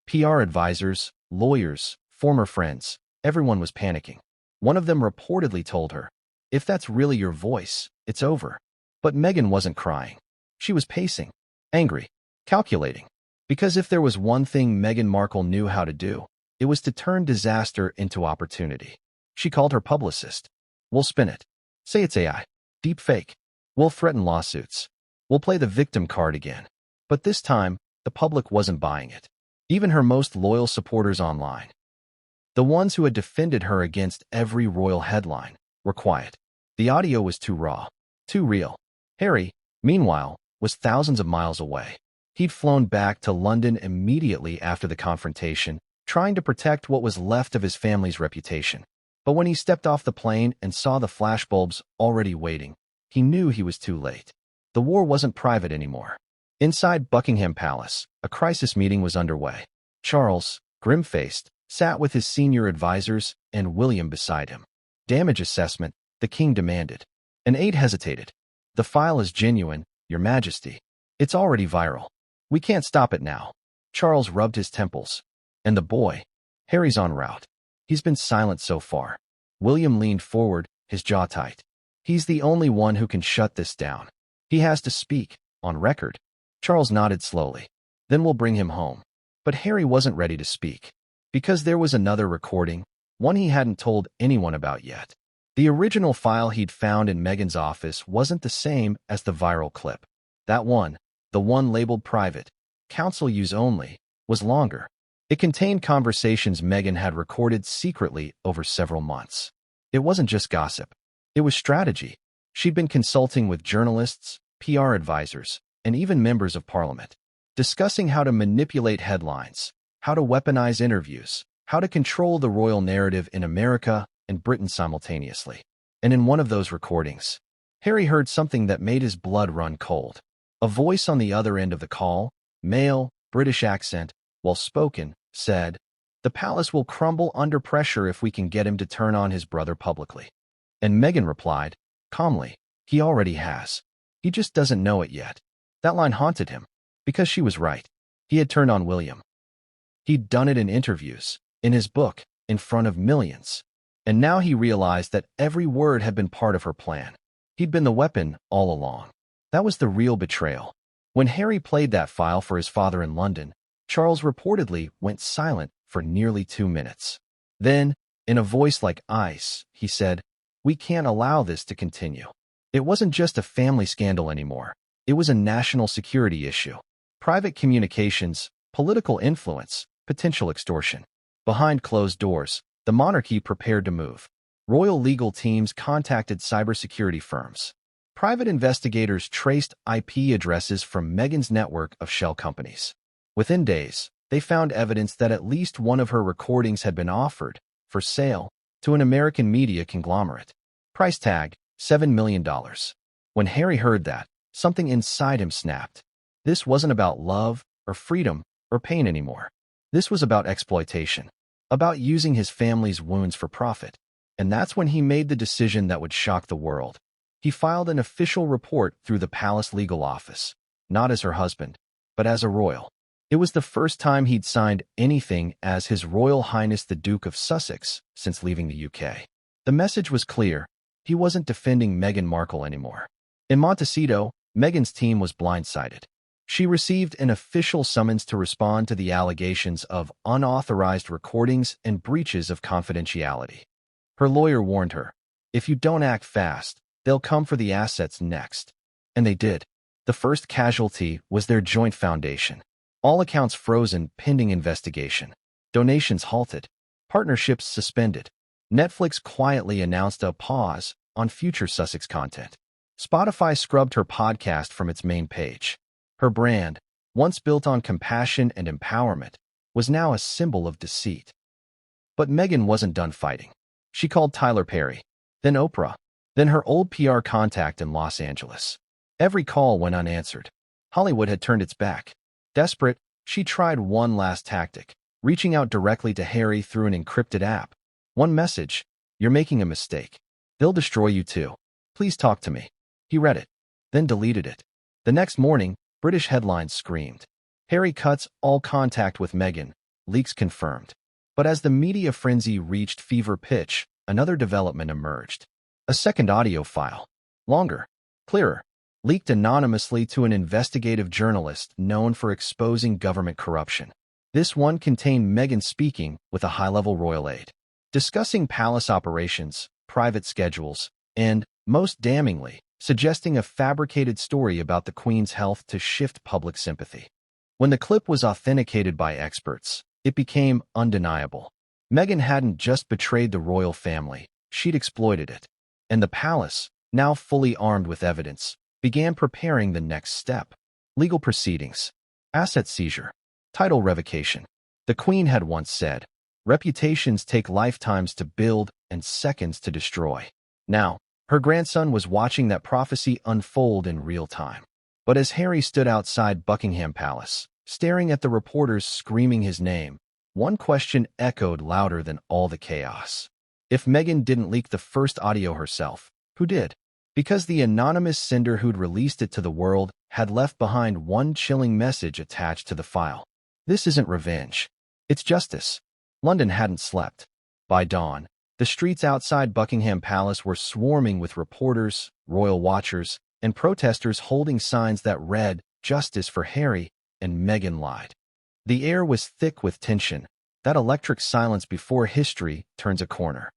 PR advisors, lawyers, former friends, everyone was panicking. One of them reportedly told her, if that's really your voice, it's over. But Meghan wasn't crying. She was pacing, angry, calculating. Because if there was one thing Meghan Markle knew how to do, it was to turn disaster into opportunity. She called her publicist. We'll spin it. Say it's AI. Deep fake. We'll threaten lawsuits. We'll play the victim card again. But this time, the public wasn't buying it. Even her most loyal supporters online, the ones who had defended her against every royal headline, were quiet. The audio was too raw, too real. Harry, meanwhile, was thousands of miles away. He'd flown back to London immediately after the confrontation, trying to protect what was left of his family's reputation. But when he stepped off the plane and saw the flashbulbs already waiting, he knew he was too late. The war wasn't private anymore. Inside Buckingham Palace, a crisis meeting was underway. Charles, grim-faced, sat with his senior advisors and William beside him. Damage assessment, the king demanded. An aide hesitated. The file is genuine, Your Majesty. It's already viral. We can't stop it now. Charles rubbed his temples. And the boy? Harry's en route. He's been silent so far. William leaned forward, his jaw tight. He's the only one who can shut this down. He has to speak, on record. Charles nodded slowly. Then we'll bring him home. But Harry wasn't ready to speak. Because there was another recording, one he hadn't told anyone about yet. The original file he'd found in Meghan's office wasn't the same as the viral clip. That one, the one labeled private, counsel use only, was longer. It contained conversations Meghan had recorded secretly over several months. It wasn't just gossip. It was strategy. She'd been consulting with journalists, PR advisors, and even members of parliament, discussing how to manipulate headlines, how to weaponize interviews, how to control the royal narrative in America and Britain simultaneously. And in one of those recordings, Harry heard something that made his blood run cold. A voice on the other end of the call, male, British accent, well spoken, said, "The palace will crumble under pressure if we can get him to turn on his brother publicly." And Meghan replied, calmly, "He already has. He just doesn't know it yet." That line haunted him, because she was right. He had turned on William. He'd done it in interviews, in his book, in front of millions. And now he realized that every word had been part of her plan. He'd been the weapon all along. That was the real betrayal. When Harry played that file for his father in London, Charles reportedly went silent for nearly 2 minutes. Then, in a voice like ice, he said, "We can't allow this to continue." It wasn't just a family scandal anymore. It was a national security issue. Private communications, political influence, potential extortion. Behind closed doors, the monarchy prepared to move. Royal legal teams contacted cybersecurity firms. Private investigators traced IP addresses from Meghan's network of shell companies. Within days, they found evidence that at least one of her recordings had been offered, for sale, to an American media conglomerate. Price tag, $7 million. When Harry heard that, something inside him snapped. This wasn't about love, or freedom, or pain anymore. This was about exploitation. About using his family's wounds for profit. And that's when he made the decision that would shock the world. He filed an official report through the palace legal office, not as her husband, but as a royal. It was the first time he'd signed anything as His Royal Highness the Duke of Sussex since leaving the UK. The message was clear. He wasn't defending Meghan Markle anymore. In Montecito, Meghan's team was blindsided. She received an official summons to respond to the allegations of unauthorized recordings and breaches of confidentiality. Her lawyer warned her, "If you don't act fast, they'll come for the assets next." And they did. The first casualty was their joint foundation. All accounts frozen pending investigation. Donations halted. Partnerships suspended. Netflix quietly announced a pause on future Sussex content. Spotify scrubbed her podcast from its main page. Her brand, once built on compassion and empowerment, was now a symbol of deceit. But Meghan wasn't done fighting. She called Tyler Perry, then Oprah, then her old PR contact in Los Angeles. Every call went unanswered. Hollywood had turned its back. Desperate, she tried one last tactic, reaching out directly to Harry through an encrypted app. One message: "You're making a mistake. They'll destroy you too. Please talk to me." He read it, then deleted it. The next morning, British headlines screamed, "Harry cuts all contact with Meghan, leaks confirmed." But as the media frenzy reached fever pitch, another development emerged. A second audio file, longer, clearer, leaked anonymously to an investigative journalist known for exposing government corruption. This one contained Meghan speaking with a high-level royal aide, discussing palace operations, private schedules, and, most damningly, suggesting a fabricated story about the Queen's health to shift public sympathy. When the clip was authenticated by experts, it became undeniable. Meghan hadn't just betrayed the royal family, she'd exploited it. And the palace, now fully armed with evidence, began preparing the next step. Legal proceedings, asset seizure, title revocation. The Queen had once said, "Reputations take lifetimes to build and seconds to destroy." Now, her grandson was watching that prophecy unfold in real time. But as Harry stood outside Buckingham Palace, staring at the reporters screaming his name, one question echoed louder than all the chaos. If Meghan didn't leak the first audio herself, who did? Because the anonymous sender who'd released it to the world had left behind one chilling message attached to the file. "This isn't revenge. It's justice." London hadn't slept. By dawn, the streets outside Buckingham Palace were swarming with reporters, royal watchers, and protesters holding signs that read, "Justice for Harry," and "Meghan lied." The air was thick with tension, that electric silence before history turns a corner.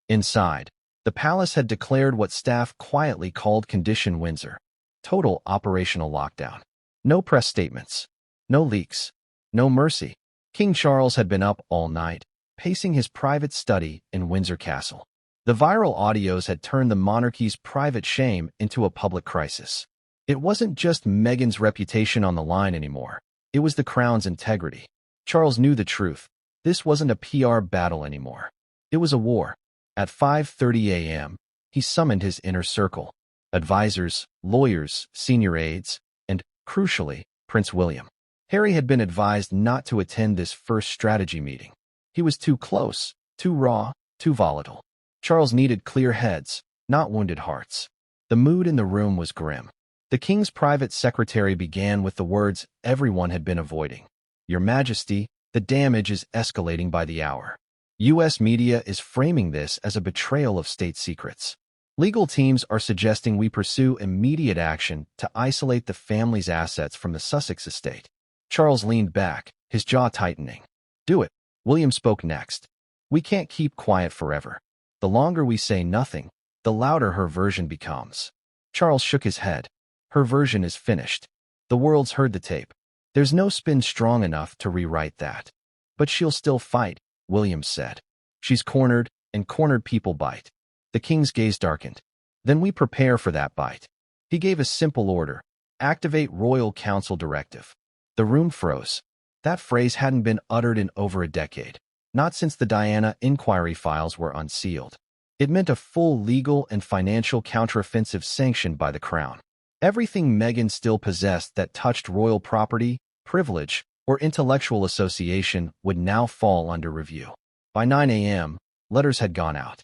Inside, The palace had declared what staff quietly called Condition Windsor. Total operational lockdown. No press statements. No leaks. No mercy. King Charles had been up all night, pacing his private study in Windsor Castle. The viral audios had turned the monarchy's private shame into a public crisis. It wasn't just Meghan's reputation on the line anymore. It was the crown's integrity. Charles knew the truth. This wasn't a PR battle anymore. It was a war. At 5:30 a.m., he summoned his inner circle. Advisors, lawyers, senior aides, and, crucially, Prince William. Harry had been advised not to attend this first strategy meeting. He was too close, too raw, too volatile. Charles needed clear heads, not wounded hearts. The mood in the room was grim. The king's private secretary began with the words everyone had been avoiding. Your Majesty, the damage is escalating by the hour. U.S. media is framing this as a betrayal of state secrets. Legal teams are suggesting we pursue immediate action to isolate the family's assets from the Sussex estate. Charles leaned back, his jaw tightening. Do it. William spoke next. We can't keep quiet forever. The longer we say nothing, the louder her version becomes. Charles shook his head. Her version is finished. The world's heard the tape. There's no spin strong enough to rewrite that. But she'll still fight, William said. She's cornered, and cornered people bite. The king's gaze darkened. Then we prepare for that bite. He gave a simple order. Activate Royal Council Directive. The room froze. That phrase hadn't been uttered in over a decade. Not since the Diana inquiry files were unsealed. It meant a full legal and financial counteroffensive sanctioned by the crown. Everything Meghan still possessed that touched royal property, privilege, or intellectual association would now fall under review. By 9 a.m., letters had gone out.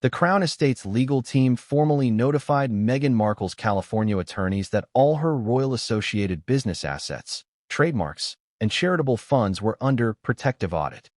The Crown Estate's legal team formally notified Meghan Markle's California attorneys that all her royal-associated business assets, trademarks, and charitable funds were under protective audit.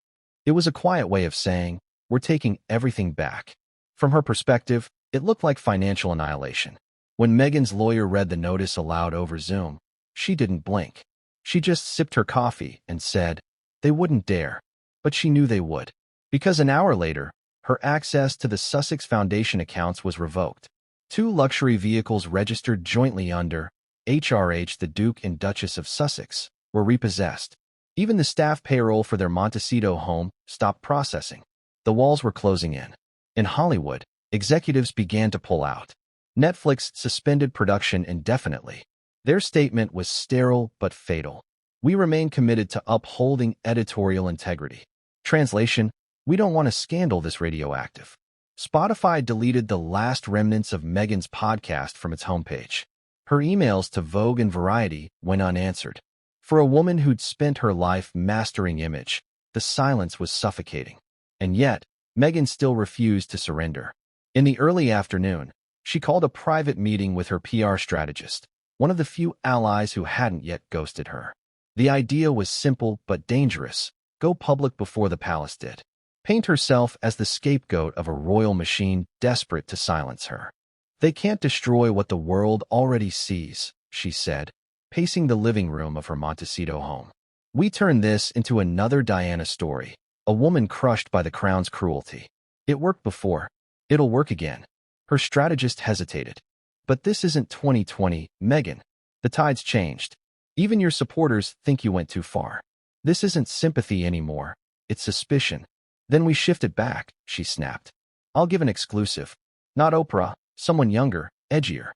It was a quiet way of saying, we're taking everything back. From her perspective, it looked like financial annihilation. When Meghan's lawyer read the notice aloud over Zoom, she didn't blink. She just sipped her coffee and said, they wouldn't dare. But she knew they would. Because an hour later, her access to the Sussex Foundation accounts was revoked. 2 luxury vehicles registered jointly under HRH, the Duke and Duchess of Sussex, were repossessed. Even the staff payroll for their Montecito home stopped processing. The walls were closing in. In Hollywood, executives began to pull out. Netflix suspended production indefinitely. Their statement was sterile but fatal. We remain committed to upholding editorial integrity. Translation: we don't want a scandal this radioactive. Spotify deleted the last remnants of Meghan's podcast from its homepage. Her emails to Vogue and Variety went unanswered. For a woman who'd spent her life mastering image, the silence was suffocating. And yet, Meghan still refused to surrender. In the early afternoon, she called a private meeting with her PR strategist, one of the few allies who hadn't yet ghosted her. The idea was simple but dangerous. Go public before the palace did. Paint herself as the scapegoat of a royal machine desperate to silence her. They can't destroy what the world already sees, she said, pacing the living room of her Montecito home. We turn this into another Diana story, a woman crushed by the crown's cruelty. It worked before. It'll work again. Her strategist hesitated. But this isn't 2020, Meghan. The tide's changed. Even your supporters think you went too far. This isn't sympathy anymore. It's suspicion. Then we shift it back, she snapped. I'll give an exclusive. Not Oprah, someone younger, edgier.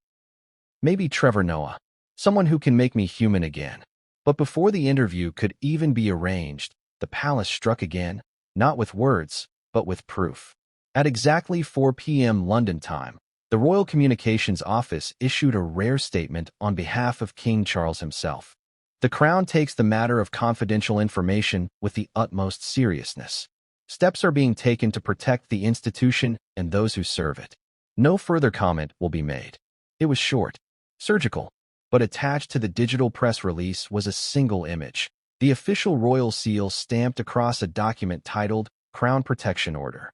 Maybe Trevor Noah. Someone who can make me human again. But before the interview could even be arranged, the palace struck again, not with words, but with proof. At exactly 4 p.m. London time, the Royal Communications Office issued a rare statement on behalf of King Charles himself. The Crown takes the matter of confidential information with the utmost seriousness. Steps are being taken to protect the institution and those who serve it. No further comment will be made. It was short, surgical, but attached to the digital press release was a single image, the official royal seal stamped across a document titled Crown Protection Order.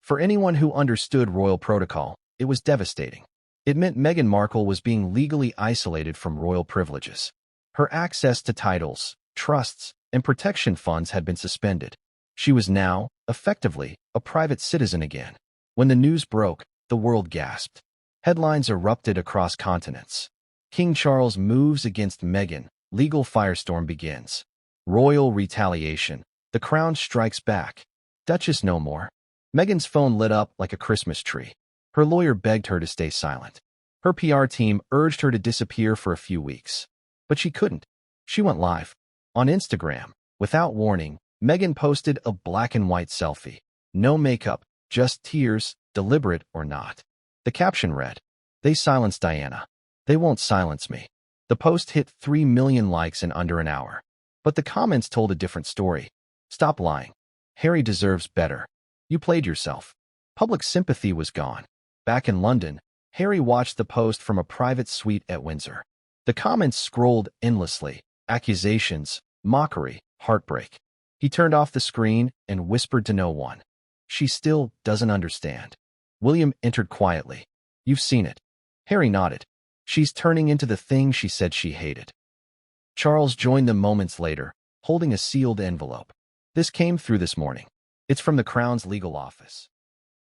For anyone who understood royal protocol, it was devastating. It meant Meghan Markle was being legally isolated from royal privileges. Her access to titles, trusts, and protection funds had been suspended. She was now, effectively, a private citizen again. When the news broke, the world gasped. Headlines erupted across continents. King Charles moves against Meghan, legal firestorm begins. Royal retaliation, the crown strikes back. Duchess no more. Meghan's phone lit up like a Christmas tree. Her lawyer begged her to stay silent. Her PR team urged her to disappear for a few weeks. But she couldn't. She went live. On Instagram, without warning, Meghan posted a black and white selfie. No makeup, just tears, deliberate or not. The caption read, "They silenced Diana. They won't silence me." The post hit 3 million likes in under an hour. But the comments told a different story. Stop lying. Harry deserves better. You played yourself. Public sympathy was gone. Back in London, Harry watched the post from a private suite at Windsor. The comments scrolled endlessly. Accusations, mockery, heartbreak. He turned off the screen and whispered to no one. She still doesn't understand. William entered quietly. You've seen it. Harry nodded. She's turning into the thing she said she hated. Charles joined them moments later, holding a sealed envelope. This came through this morning. It's from the Crown's legal office.